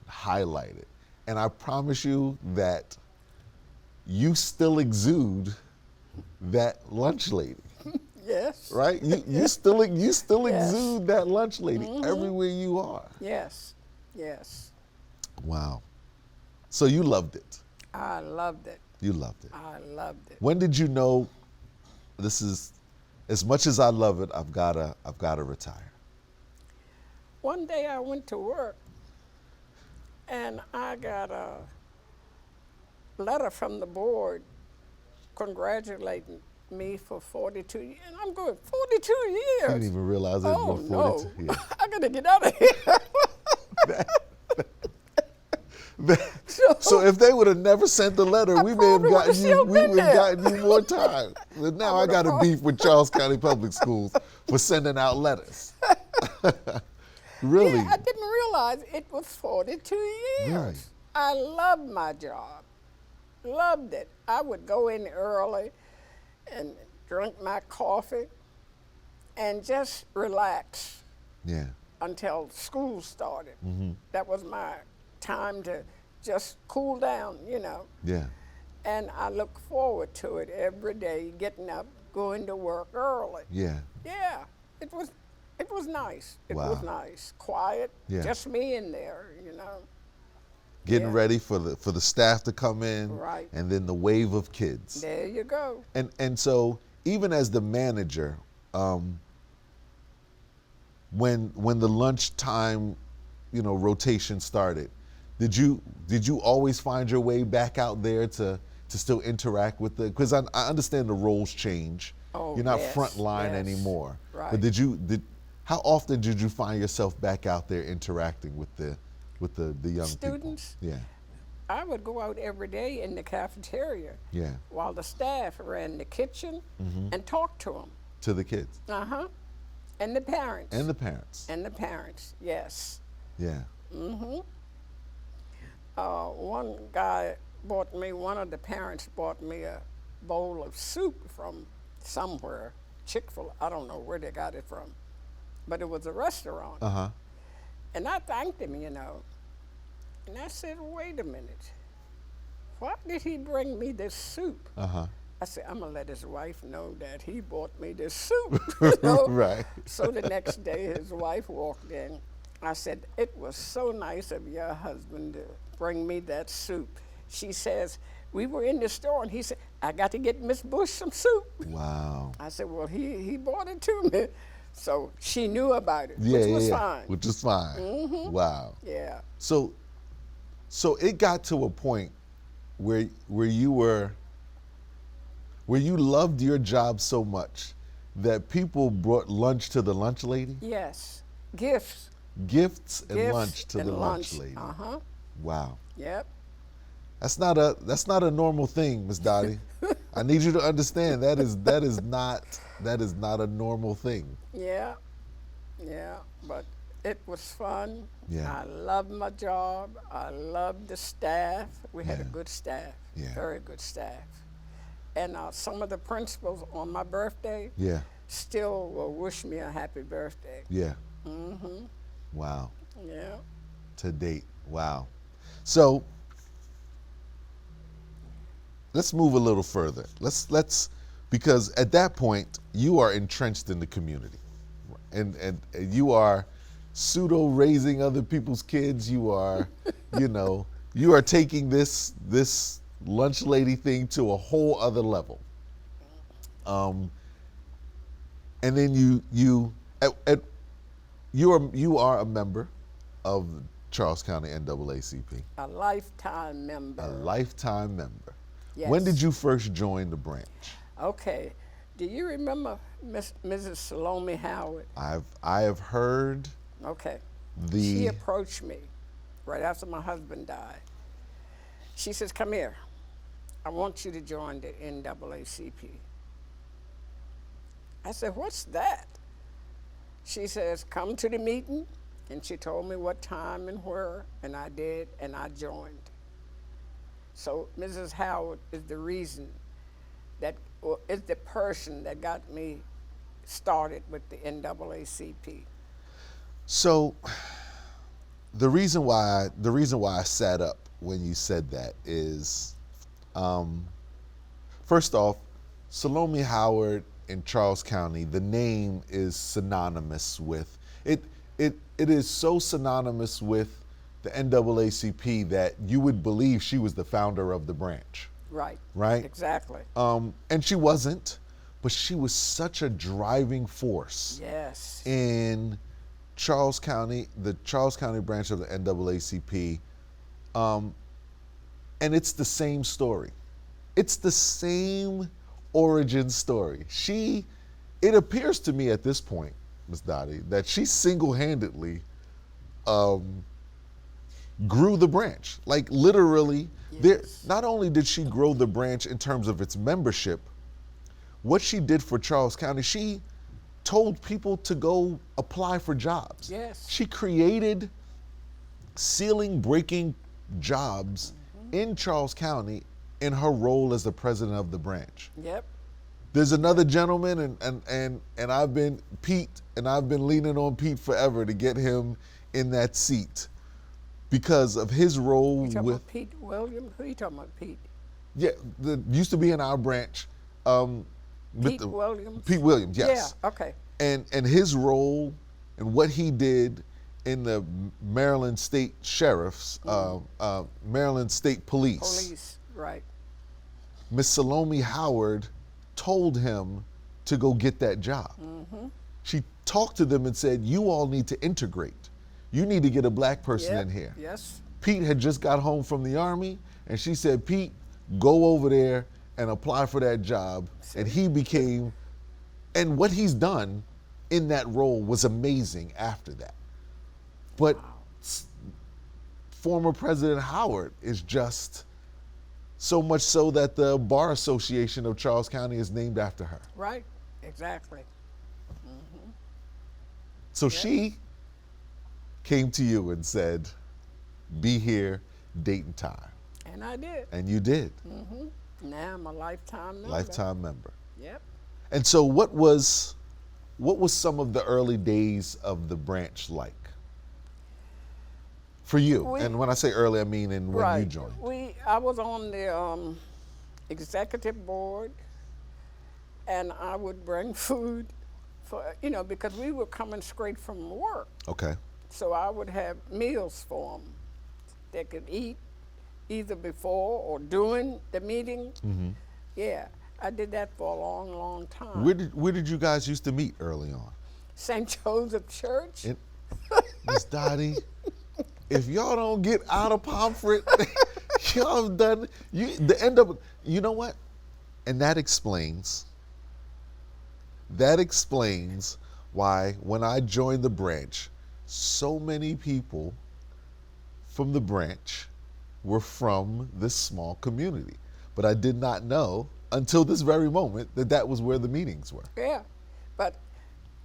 highlighted. And I promise you that you still exude that lunch lady. Yes. Right? You still exude that lunch lady everywhere you are. Yes. Yes. Wow. So you loved it. I loved it. You loved it. I loved it. When did you know, this is, as much as I love it, I've gotta retire? One day I went to work and I got a letter from the board congratulating me for 42 years. And I'm going, 42 years? I didn't even realize it was been 42 years. I gotta get out of here. So if they would have never sent the letter, we may have gotten you. We would have gotten you more time. But now I got a beef with Charles County Public Schools for sending out letters. Really? Yeah, I didn't realize it was 42 years. Really? I loved my job. Loved it. I would go in early and drink my coffee and just relax Yeah. until school started. That was my time to just cool down, you know. Yeah. And I look forward to it every day, getting up, going to work early. Yeah. Yeah, it was nice. It Wow. was nice, quiet, Yeah. just me in there, you know. Getting Yeah. ready for the staff to come in, Right. and then the wave of kids. There you go. And so even as the manager, when the lunchtime, rotation started, did you always find your way back out there to still interact with because I understand the roles change. Oh, You're not yes, front line yes. anymore. Right. But how often did you find yourself back out there interacting with the young Students? people? Yeah. I would go out every day in the cafeteria Yeah. while the staff ran the kitchen and talk to them. To the kids Uh-huh. And the parents. and the parents. And the parents, yes. Yeah. One guy one of the parents bought me a bowl of soup from somewhere, Chick-fil-A. I don't know where they got it from, but it was a restaurant. Uh-huh. And I thanked him, you know. And I said, wait a minute. Why did he bring me this soup? Uh-huh. I said, I'm going to let his wife know that he bought me this soup. You know? Right. So the next day, his wife walked in. I said, it was so nice of your husband to bring me that soup. She says, we were in the store, and he said, I got to get Miss Bush some soup. Wow. I said, well, he bought it to me. So she knew about it, Yeah, which yeah, was yeah. fine. Which is fine. Wow. Yeah. So it got to a point where you loved your job so much that people brought lunch to the lunch lady? Yes. Gifts. Gifts and Gifts lunch to and the lunch lady. Uh-huh. Wow. Yep. That's not a normal thing, Miss Dottie. I need you to understand that is not a normal thing. Yeah. Yeah. But it was fun. Yeah. I loved my job. I loved the staff. We had a Yeah. good staff. Yeah. Very good staff. And some of the principals on my birthday Yeah. still will wish me a happy birthday. Yeah. Wow. Yeah. To date. Wow. So let's move a little further. Let's because at that point you are entrenched in the community, and you are pseudo raising other people's kids. You are, you are taking this lunch lady thing to a whole other level. And then you are a member of Charles County NAACP. A lifetime member. A lifetime member. Yes. When did you first join the branch? Okay. Do you remember Mrs. Salome Howard? I have heard Okay. the She approached me right after my husband died. She says, come here. I want you to join the NAACP. I said, what's that? She says, come to the meeting. And she told me what time and where, and I did, and I joined. So Mrs. Howard is the reason is the person that got me started with the NAACP. So the reason why I sat up when you said that is, first off, Salome Howard in Charles County, the name is synonymous with it. It is so synonymous with the NAACP that you would believe she was the founder of the branch. Right. Right? Exactly. And she wasn't, but she was such a driving force Yes. in Charles County, the Charles County branch of the NAACP. And it's the same story. It's the same origin story. It appears to me at this point, Ms. Dottie, that she single-handedly grew the branch. Like literally, Yes. not only did she grow the branch in terms of its membership, what she did for Charles County, told people to go apply for jobs. Yes. She created ceiling breaking jobs in Charles County in her role as the president of the branch. Yep. There's another gentleman, and I've been Pete, and I've been leaning on Pete forever to get him in that seat because of his role You talking with about Pete Williams? Who you talking about, Pete? yeah, used to be in our branch. Pete Williams? Pete Williams, yes. Yeah, okay. And his role and what he did in the Maryland State Sheriff's, Maryland State Police. Police, right. Miss Salome Howard told him to go get that job. She talked to them and said, you all need to integrate. You need to get a black person Yep, in here. yes. Pete had just got home from the Army, and she said, Pete, go over there and apply for that job. And he became, and what he's done in that role was amazing after that. But former President Howard is just so much so that the Bar Association of Charles County is named after her. Right, exactly. So she came to you and said, be here, date and time. And I did. And you did. Now I'm a lifetime member. Lifetime member. Yep. And so what was some of the early days of the branch like for you? And when I say early, I mean when you joined. I was on the executive board, and I would bring food for, because we were coming straight from work. Okay. So I would have meals for them. They could eat either before or during the meeting. Yeah, I did that for a long, long time. Where did you guys used to meet early on? St. Joseph Church. Miss Dottie, if y'all don't get out of Pomfret, y'all have done the end of. You know what? And that explains why when I joined the branch, so many people from the branch were from this small community. But I did not know until this very moment that was where the meetings were. Yeah, but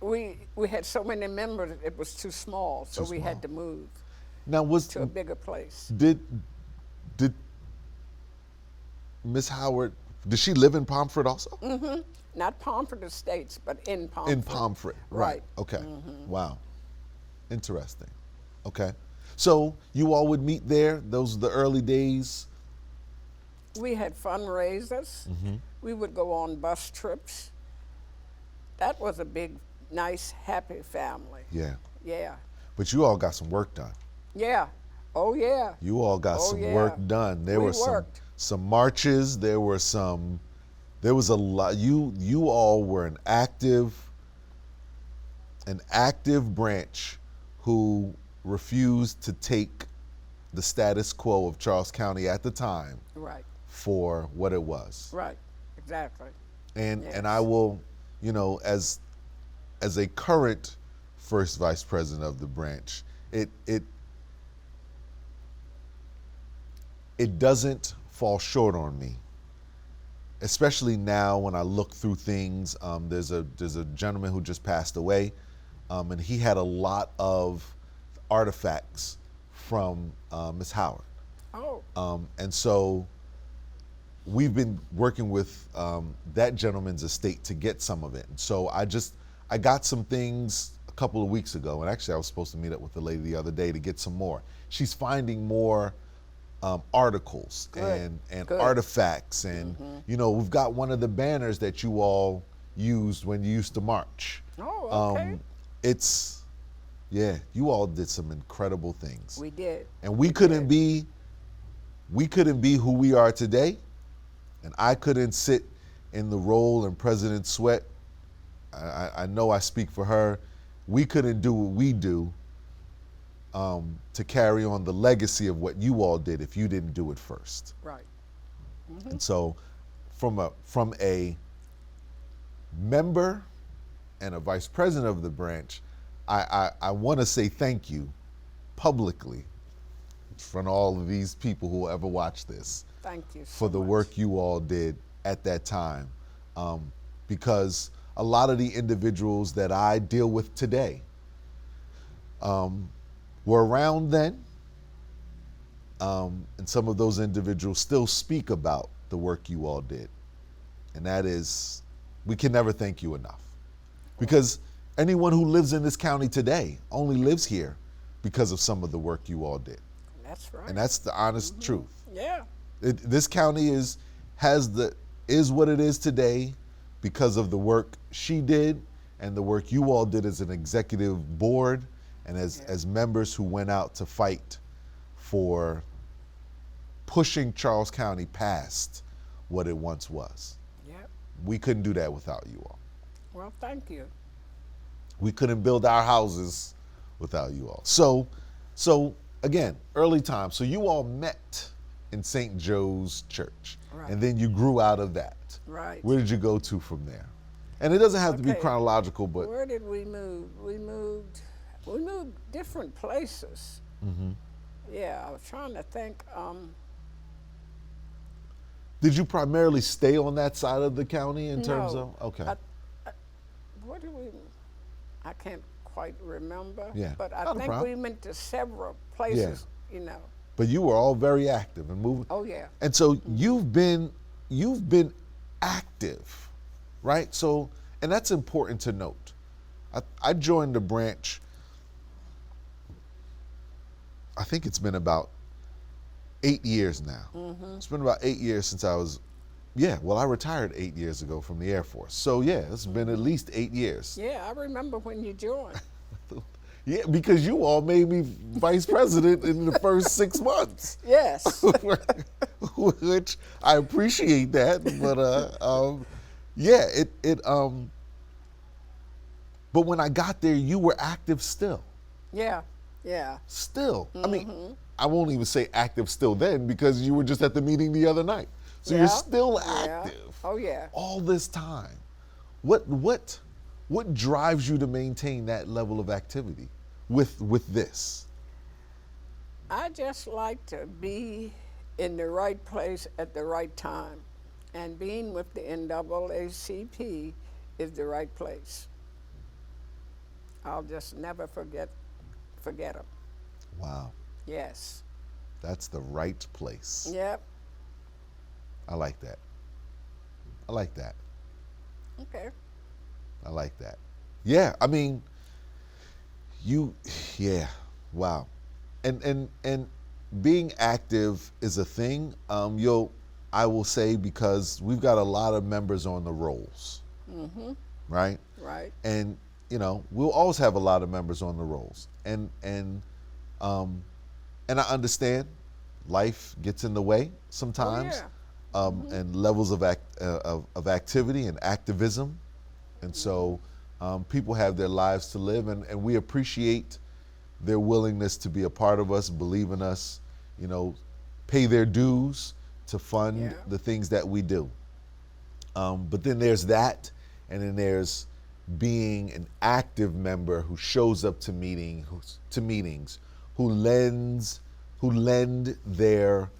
we had so many members, it was too small, so we had to move Now to a bigger place. Did Miss Howard, did she live in Pomfret also? Not Pomfret Estates, but in Pomfret. In Pomfret, right. Okay. Wow. Interesting. Okay. So you all would meet there, those were the early days? We had fundraisers. We would go on bus trips. That was a big, nice, happy family. Yeah. Yeah. But you all got some work done. Yeah. Oh, yeah. You all got some work done. There were some marches, there was a lot. You all were an active branch who refused to take the status quo of Charles County at the time for what it was. Right, exactly. And I will, as a current first vice president of the branch, it doesn't fall short on me, especially now when I look through things. There's a gentleman who just passed away, and he had a lot of artifacts from Miss Howard. Oh. And so we've been working with that gentleman's estate to get some of it. And so I got some things a couple of weeks ago, and actually I was supposed to meet up with the lady the other day to get some more. She's finding more articles and artifacts, and we've got one of the banners that you all used when you used to march. Oh, okay. You all did some incredible things. We did. And we couldn't be who we are today, and I couldn't sit in the role in President Sweat. I know I speak for her. We couldn't do what we do to carry on the legacy of what you all did if you didn't do it first. Right. And so from a member and a vice president of the branch, I want to say thank you publicly from all of these people who will ever watch this. Thank you so for the much. work you all did at that time, because a lot of the individuals that I deal with today were around then, and some of those individuals still speak about the work you all did. And that is, we can never thank you enough. Because anyone who lives in this county today only lives here because of some of the work you all did. That's right. And that's the honest truth. Yeah. This county is what it is today because of the work she did and the work you all did as an executive board and as members who went out to fight for pushing Charles County past what it once was. Yep. We couldn't do that without you all. Well, thank you. We couldn't build our houses without you all. So again, early time. So you all met in St. Joe's Church, Right. and then you grew out of that. Right. Where did you go to from there? And it doesn't have to be Okay. chronological, but Where did we move? We moved different places. Yeah, I was trying to think. did you primarily stay on that side of the county in terms No. of? Okay. Where did we? I can't quite remember. Yeah, But I not a think problem. we went to several places. You know. But you were all very active and moving. Oh yeah. And so you've been active, right? So, and that's important to note. I joined the branch, I think it's been about 8 years now. It's been about 8 years since I retired 8 years ago from the Air Force. So yeah, it's been at least 8 years. Yeah, I remember when you joined. Yeah, because you all made me vice president in the first 6 months. Yes. Which I appreciate that, but but when I got there, you were active still. Yeah. Yeah. Still. I mean, I won't even say active still then because you were just at the meeting the other night. So Yeah. you're still Yeah. active. Oh yeah. All this time. What drives you to maintain that level of activity with this? I just like to be in the right place at the right time. And being with the NAACP is the right place. I'll just never forget them. Wow. Yes. That's the right place. Yep. I like that. I like that. Okay. I like that. Yeah, I mean, wow. And being active is a thing. I will say, because we've got a lot of members on the rolls, right? Right. And we'll always have a lot of members on the rolls, and I understand life gets in the way sometimes, and levels of activity and activism, and so people have their lives to live, and we appreciate their willingness to be a part of us, believe in us, pay their dues to fund the things that we do. But then there's that, and then there's being an active member who shows up to meetings, who lend their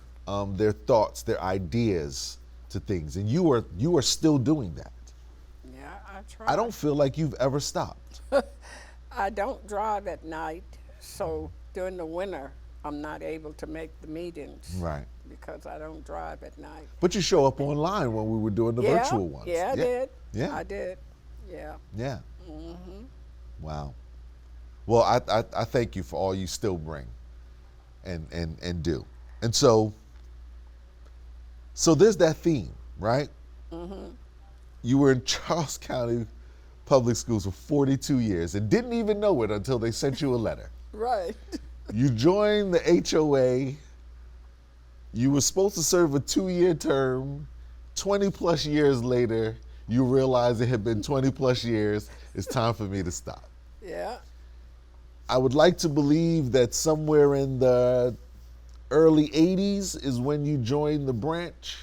thoughts, their ideas to things, and you are still doing that. Yeah, I try. I don't feel like you've ever stopped. I don't drive at night, so during the winter, I'm not able to make the meetings. Right. Because I don't drive at night. But you show up online when we were doing the virtual ones. Yeah, I did. Yeah. I did. Yeah. Yeah. Wow. Well, I thank you for all you still bring and do. And so there's that theme, right? You were in Charles County Public Schools for 42 years and didn't even know it until they sent you a letter. Right. You joined the HOA. You were supposed to serve a 2-year term. 20 plus years later, you realize it had been 20 plus years. It's time for me to stop. Yeah. I would like to believe that somewhere in the early 80s is when you joined the branch.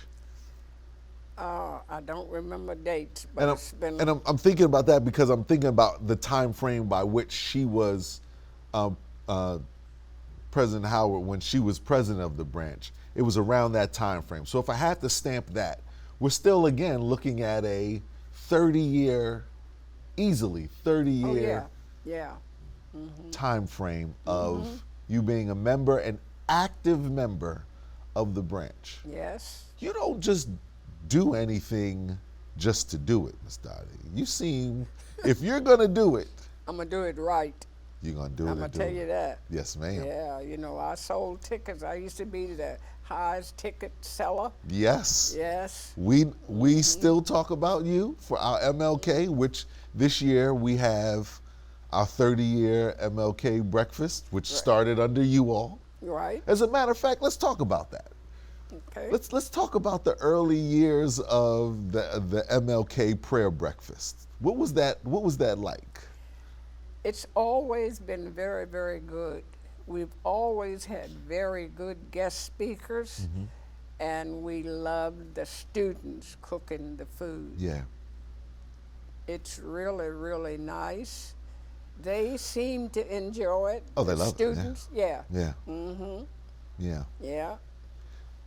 I don't remember dates, but And it's been. I'm thinking about that because I'm thinking about the time frame by which she was President Howard, when she was president of the branch. It was around that time frame. So if I had to stamp that, we're still again looking at a 30-year easily 30-year Oh yeah, yeah. time frame of you being a member, an active member of the branch. Yes. You don't just do anything just to do it, Miss Dottie. You seem, if you're gonna do it, I'm gonna do it right. you're gonna do it. I'm gonna tell you that. Yes, ma'am. Yeah, you know, I sold tickets. I used to be the highest ticket seller. Yes. Yes. We still talk about you for our MLK, which this year we have our 30-year MLK breakfast, which started under you all. Right. As a matter of fact, let's talk about that. Okay. Let's talk about the early years of the MLK prayer breakfast. What was that like? It's always been very, very good. We've always had very good guest speakers, and we loved the students cooking the food. Yeah. It's really, really nice. They seem to enjoy it. Oh, they the love students. it. Yeah. Yeah. Yeah. Yeah.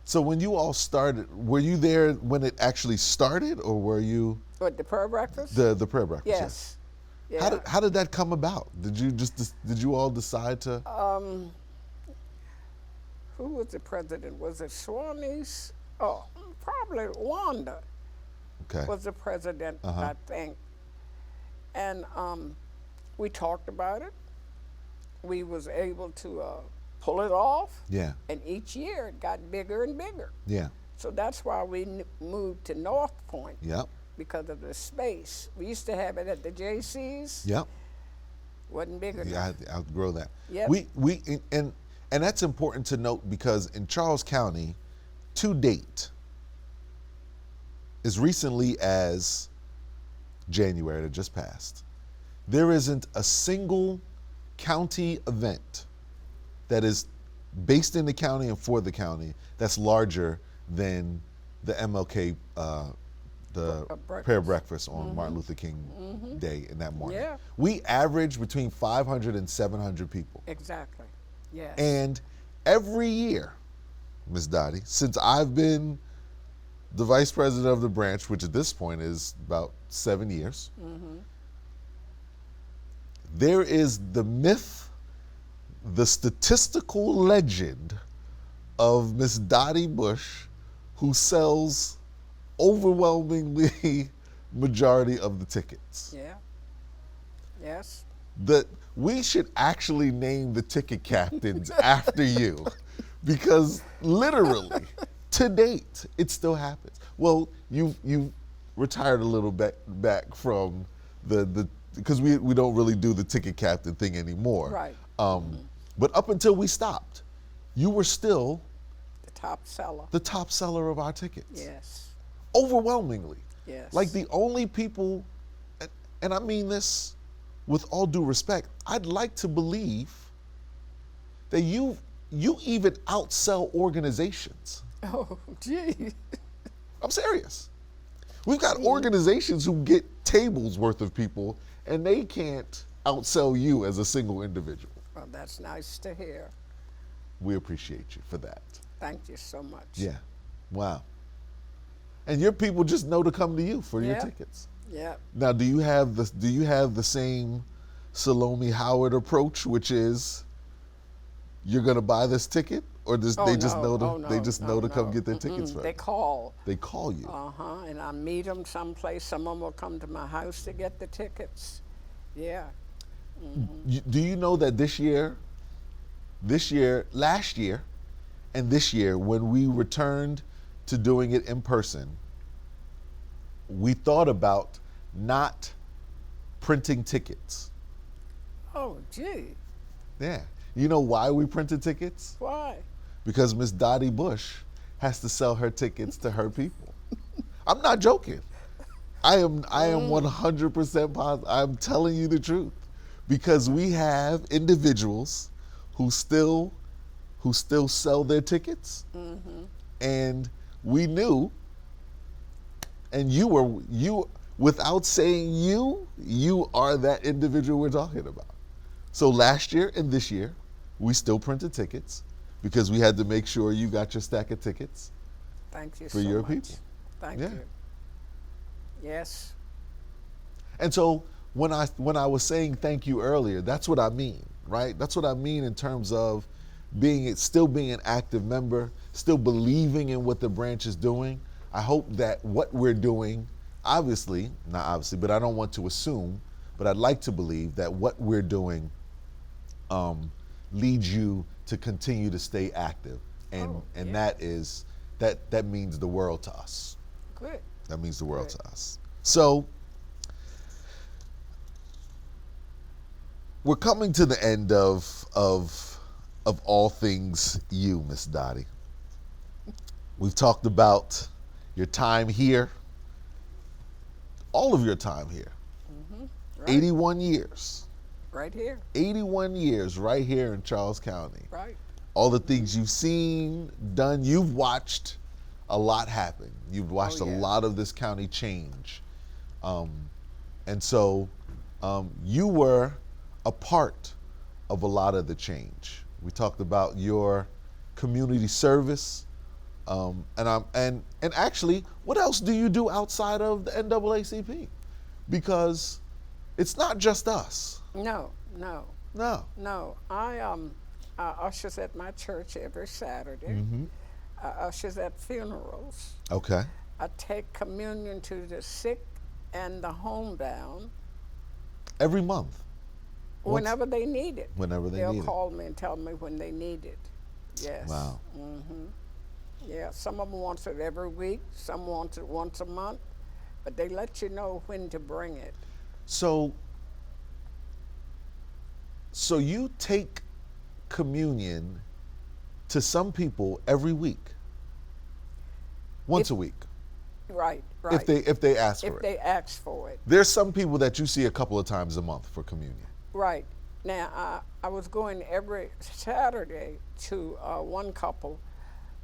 So when you all started, were you there when it actually started, or were you What, the prayer breakfast? the prayer breakfast? Yes. Yeah. How did that come about? Did you all decide to? Who was the president? Was it Swanee's? Oh, probably Wanda Okay. was the president, I think. And we talked about it. We was able to pull it off. Yeah. And each year it got bigger and bigger. Yeah. So that's why we moved to North Point, Yep. because of the space. We used to have it at the JC's. Yep. Wasn't big enough. Yeah, I outgrow that. Yep. And that's important to note, because in Charles County, to date, as recently as January that just passed, there isn't a single county event that is based in the county and for the county that's larger than the MLK, the breakfast. prayer breakfast on Martin Luther King Day in that morning. Yeah. We average between 500 and 700 people. Exactly. Yes. And every year, Ms. Dottie, since I've been the vice president of the branch, which at this point is about 7 years, there is the myth, the statistical legend of Miss Dottie Bush, who sells overwhelmingly majority of the tickets. Yeah. Yes. That we should actually name the ticket captains after you, because literally, to date, it still happens. Well, you retired a little back from the because we don't really do the ticket captain thing anymore. Right. But up until we stopped, you were still The top seller. the top seller of our tickets. Yes. Overwhelmingly. Yes. Like the only people, and I mean this with all due respect, I'd like to believe that you even outsell organizations. Oh, gee. I'm serious. We've got organizations who get tables worth of people, and they can't outsell you as a single individual. Well, that's nice to hear. We appreciate you for that. Thank you so much. Yeah. Wow. And your people just know to come to you for your Yeah. tickets. Yeah. Now, do you have the same Salome Howard approach, which is you're gonna buy this ticket, or does Oh, they just no. know to Oh, no. they just know No, to come no. get their tickets first? They call. They call you. And I meet them someplace. Some of them will come to my house to get the tickets. Yeah. Do you know that last year, and this year, when we returned to doing it in person, we thought about not printing tickets. Oh, gee. Yeah. You know why we printed tickets? Why? Because Miss Dottie Bush has to sell her tickets to her people. I'm not joking. I am 100% positive. I'm telling you the truth. Because we have individuals who still sell their tickets. And we knew, and you without saying you are that individual we're talking about. So last year and this year, we still printed tickets because we had to make sure you got your stack of tickets Thank you for so your much. people. Thank Yeah. you. Yes. And so when I was saying thank you earlier, that's what I mean, right? That's what I mean in terms of still being an active member, still believing in what the branch is doing. I hope that what we're doing, obviously, not obviously, but I don't want to assume, but I'd like to believe that what we're doing leads you to continue to stay active, and yeah. that means the world to us. Good. That means the world Good. to us. So we're coming to the end of all things you, Miss Dottie. We've talked about your time here, all of your time here. Right. 81 years. Right here. 81 years right here in Charles County. Right. All the things you've seen, done, you've watched a lot happen. You've watched a lot of this county change. And so you were a part of a lot of the change. We talked about your community service. And actually, what else do you do outside of the NAACP? Because it's not just us. No. No. I ushers at my church every Saturday. Mm-hmm. I ushers at funerals. Okay. I take communion to the sick and the homebound. Every month. Whenever they need it. Whenever they They'll need it. call me and tell me when they need it. Yes. Wow. Yeah, some of them want it every week, some want it once a month, but they let you know when to bring it. So you take communion to some people every week, once a week, Right. if they ask for If it. they ask for it. There's some people that you see a couple of times a month for communion. Right. Now, I was going every Saturday to one couple,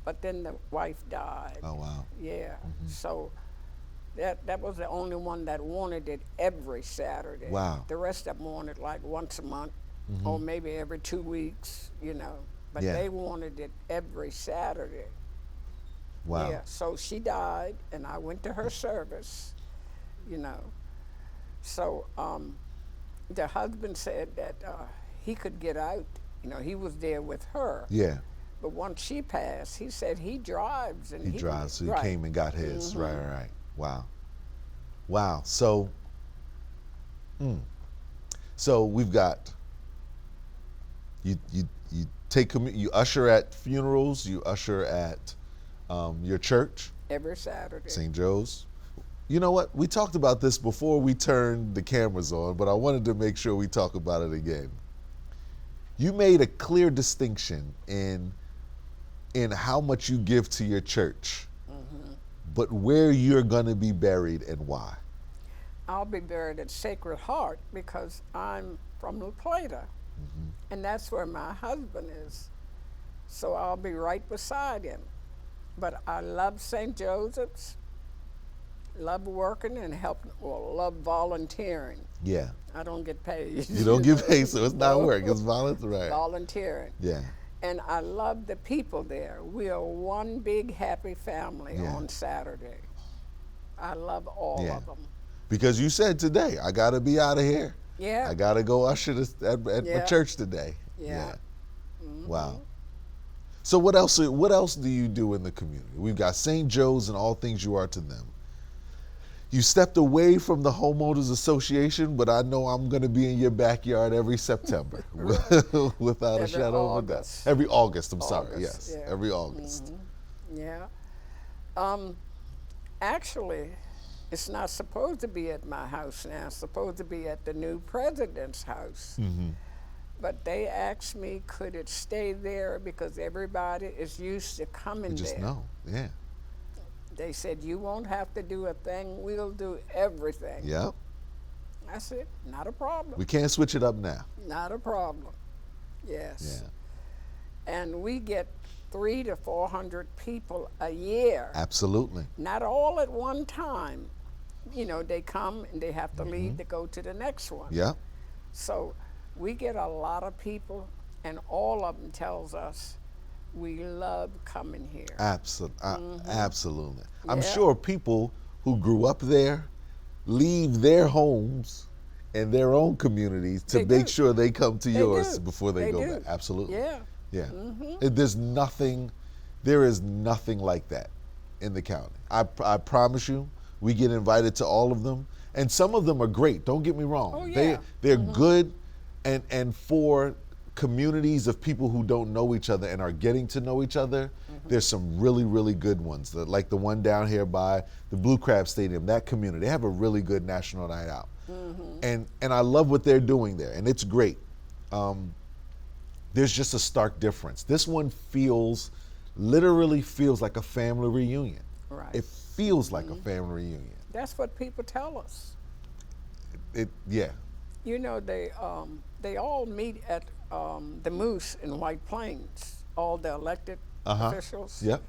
but then the wife died. Oh wow. Yeah. So that was the only one that wanted it every Saturday. Wow. The rest of them wanted like once a month or maybe every 2 weeks, But Yeah. they wanted it every Saturday. Wow. Yeah. So she died, and I went to her service, So the husband said that he could get out. He was there with her. Yeah. But once she passed, he said he drives. And He drives, so he right. came and got his. Right. Wow. So we've got you you usher at funerals, you usher at your church, Every Saturday. St. Joe's. You know what? We talked about this before we turned the cameras on, but I wanted to make sure we talk about it again. You made a clear distinction in how much you give to your church, but where you're going to be buried and why. I'll be buried at Sacred Heart because I'm from La Plata, and that's where my husband is. So I'll be right beside him. But I love St. Joseph's, love working and helping, love volunteering. Yeah. I don't get paid. You don't get paid, so it's not work. It's volunteer. Right. Volunteering. Yeah. And I love the people there. We are one big happy family Yeah. on Saturday. I love all of them. Because you said today, I got to be out of here. Yeah. I got to go usher at my Yeah. church today. Yeah. Wow. So what else do you do in the community? We've got St. Joe's and all things you are to them. You stepped away from the Homeowners Association, but I know I'm going to be in your backyard every September, without a Every shadow of a doubt. August. Every August, I'm sorry, August, yes, yeah. every August. Yeah. Actually, it's not supposed to be at my house now. It's supposed to be at the new president's house. But they asked me, could it stay there because everybody is used to coming You just there. know, yeah. They said, you won't have to do a thing. We'll do everything. Yep. I said, not a problem. We can't switch it up now. Not a problem. Yes. Yeah. And we get 300 to 400 people a year. Absolutely. Not all at one time. They come and they have to leave to go to the next one. Yep. So we get a lot of people, and all of them tells us we love coming here. Absolutely. I'm Yeah. sure people who grew up there leave their homes in their own communities to They make do. sure they come to They yours do. before they go do. back. Absolutely. Yeah. Yeah. Mm-hmm. There is nothing like that in the county. I promise you, we get invited to all of them, and some of them are great. Don't get me wrong. Oh, yeah. They're good, and for communities of people who don't know each other and are getting to know each other, there's some really, really good ones. Like the one down here by the Blue Crab Stadium, that community, they have a really good national night out. And I love what they're doing there, and it's great. There's just a stark difference. This one literally feels like a family reunion. Right. It feels like a family reunion. That's what people tell us. Yeah. You know, they all meet at the Moose in White Plains, all the elected officials. Yep.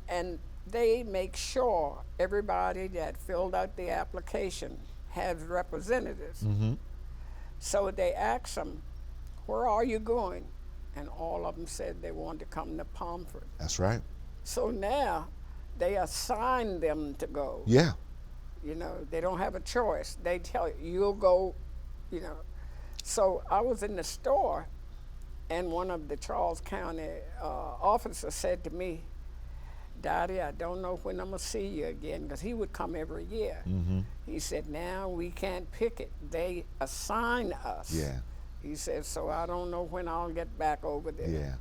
And they make sure everybody that filled out the application has representatives. So they ask them, where are you going? And all of them said they wanted to come to Pomfret. That's right. So now they assign them to go. Yeah. You know, they don't have a choice. They tell you, you'll go, you know. So I was in the store, and one of the Charles County officers said to me, Dottie, I don't know when I'm going to see you again, because he would come every year. He said, now we can't pick it. They assign us. Yeah. He said, so I don't know when I'll get back over there.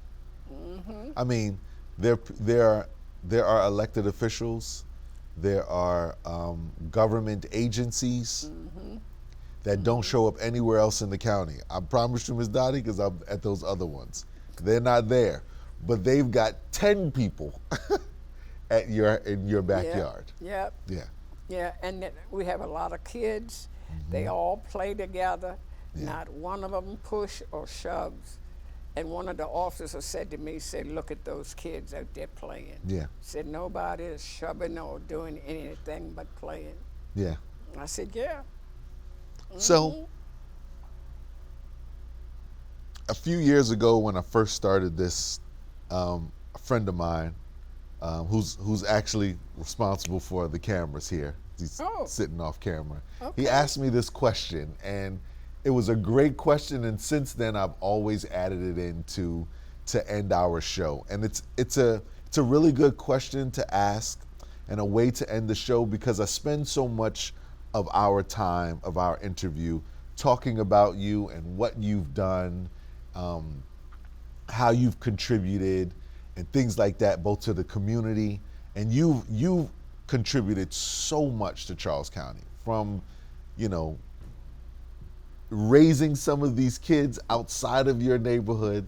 Yeah. I mean, there are elected officials, there are government agencies that don't show up anywhere else in the county. I promise you, Ms. Dottie, because I'm at those other ones. They're not there, but they've got 10 people in your backyard. Yep. Yeah. Yeah, and then we have a lot of kids. They all play together. Yeah. Not one of them push or shoves. And one of the officers said to me, said, look at those kids out there playing. Yeah. Said, nobody is shoving or doing anything but playing. Yeah. I said, yeah. So, a few years ago when I first started this, a friend of mine, who's actually responsible for the cameras here, he's sitting off camera, he asked me this question, and it was a great question, and since then I've always added it in to end our show. And it's a really good question to ask and a way to end the show, because I spend so much of our time, of our interview, talking about you and what you've done, how you've contributed, and things like that, both to the community. And you've contributed so much to Charles County, from, you know, raising some of these kids outside of your neighborhood,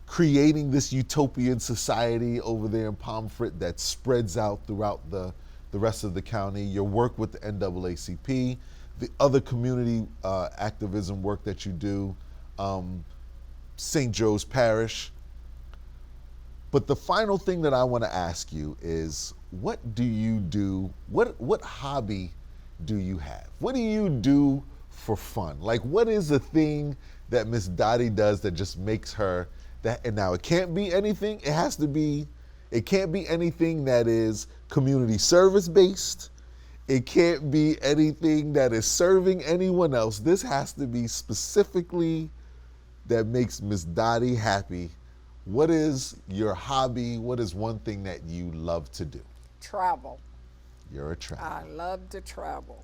creating this utopian society over there in Pomfret that spreads out throughout the rest of the county, your work with the NAACP, the other community activism work that you do, St. Joe's Parish. But the final thing that I want to ask you is, what do you do? What hobby do you have? What do you do for fun? Like, what is the thing that Miss Dottie does that just makes her that? And now it can't be anything. It can't be anything that is community service based. It can't be anything that is serving anyone else. This has to be specifically that makes Miss Dottie happy. What is your hobby? What is one thing that you love to do? Travel. You're a traveler. I love to travel.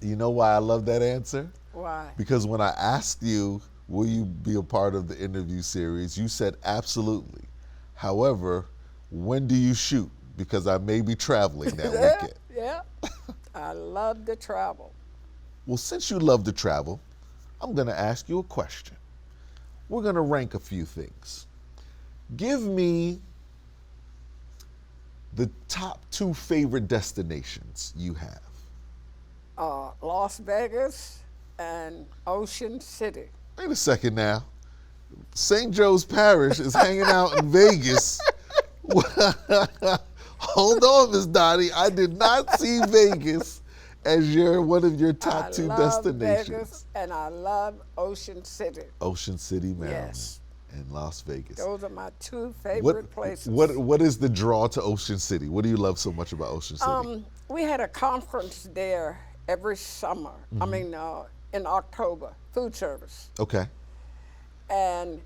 You know why I love that answer? Why? Because when I asked you, will you be a part of the interview series, you said absolutely. However, when do you shoot? Because I may be traveling that weekend. Yeah. I love to travel. Well, since you love to travel, I'm going to ask you a question. We're going to rank a few things. Give me the top 2 favorite destinations you have. Las Vegas and Ocean City. Wait a second now. St. Joe's Parish is hanging out in Vegas. Hold on, Miss Dottie. I did not see Vegas as one of your top 2 destinations. I love Vegas and I love Ocean City. Ocean City, Maryland. Yes. And Las Vegas. Those are my 2 favorite places. What is the draw to Ocean City? What do you love so much about Ocean City? We had a conference there every summer. I mean, in October, food service. Okay. And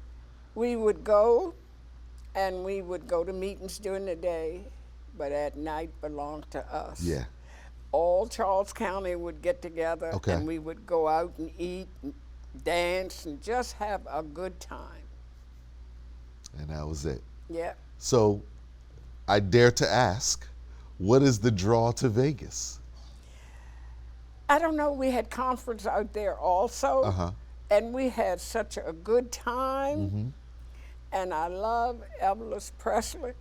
we would go, and we would go to meetings during the day, but at night belonged to us. Yeah. All Charles County would get together, Okay. and we would go out and eat, and dance, and just have a good time. And that was it. Yeah. So I dare to ask, what is the draw to Vegas? I don't know. We had conference out there also, Uh-huh. and we had such a good time. And I love Elvis Presley.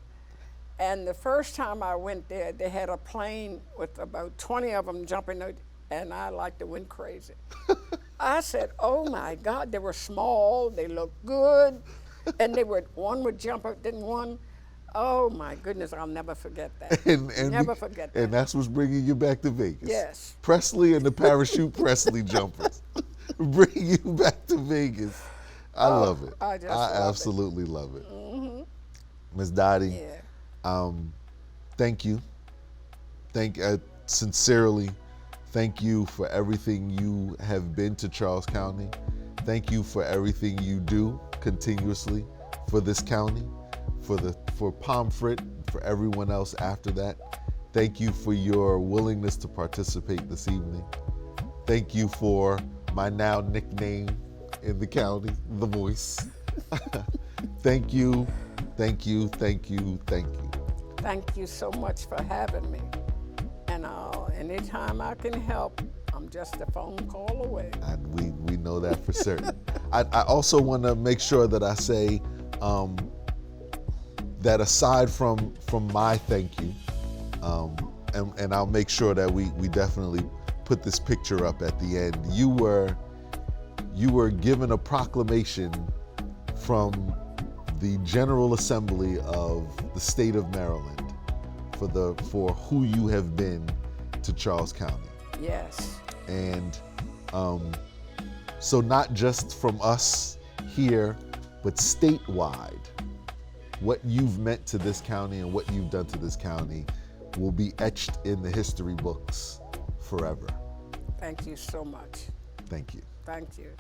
And the first time I went there, they had a plane with about 20 of them jumping out, and I like to went crazy. I said, "Oh my God!" They were small, they looked good, and one would jump out, then one. Oh my goodness, I'll never forget that. Never forget that. And that's what's bringing you back to Vegas. Yes. Presley and the parachute Presley jumpers bring you back to Vegas. I love it. I just love absolutely love it. Ms. Dottie, Yeah. thank you. Sincerely, thank you for everything you have been to Charles County. Thank you for everything you do continuously for this county, for Pomfret, for everyone else after that. Thank you for your willingness to participate this evening. Thank you for my now nickname in the county, The Voice. Thank you, thank you, thank you, thank you. Thank you so much for having me. And anytime I can help, I'm just a phone call away. And we know that for certain. I also want to make sure that I say that aside from my thank you, and I'll make sure that we definitely put this picture up at the end. You were given a proclamation from the General Assembly of the state of Maryland for who you have been to Charles County. Yes. And so not just from us here, but statewide, what you've meant to this county and what you've done to this county will be etched in the history books forever. Thank you so much. Thank you. Thank you.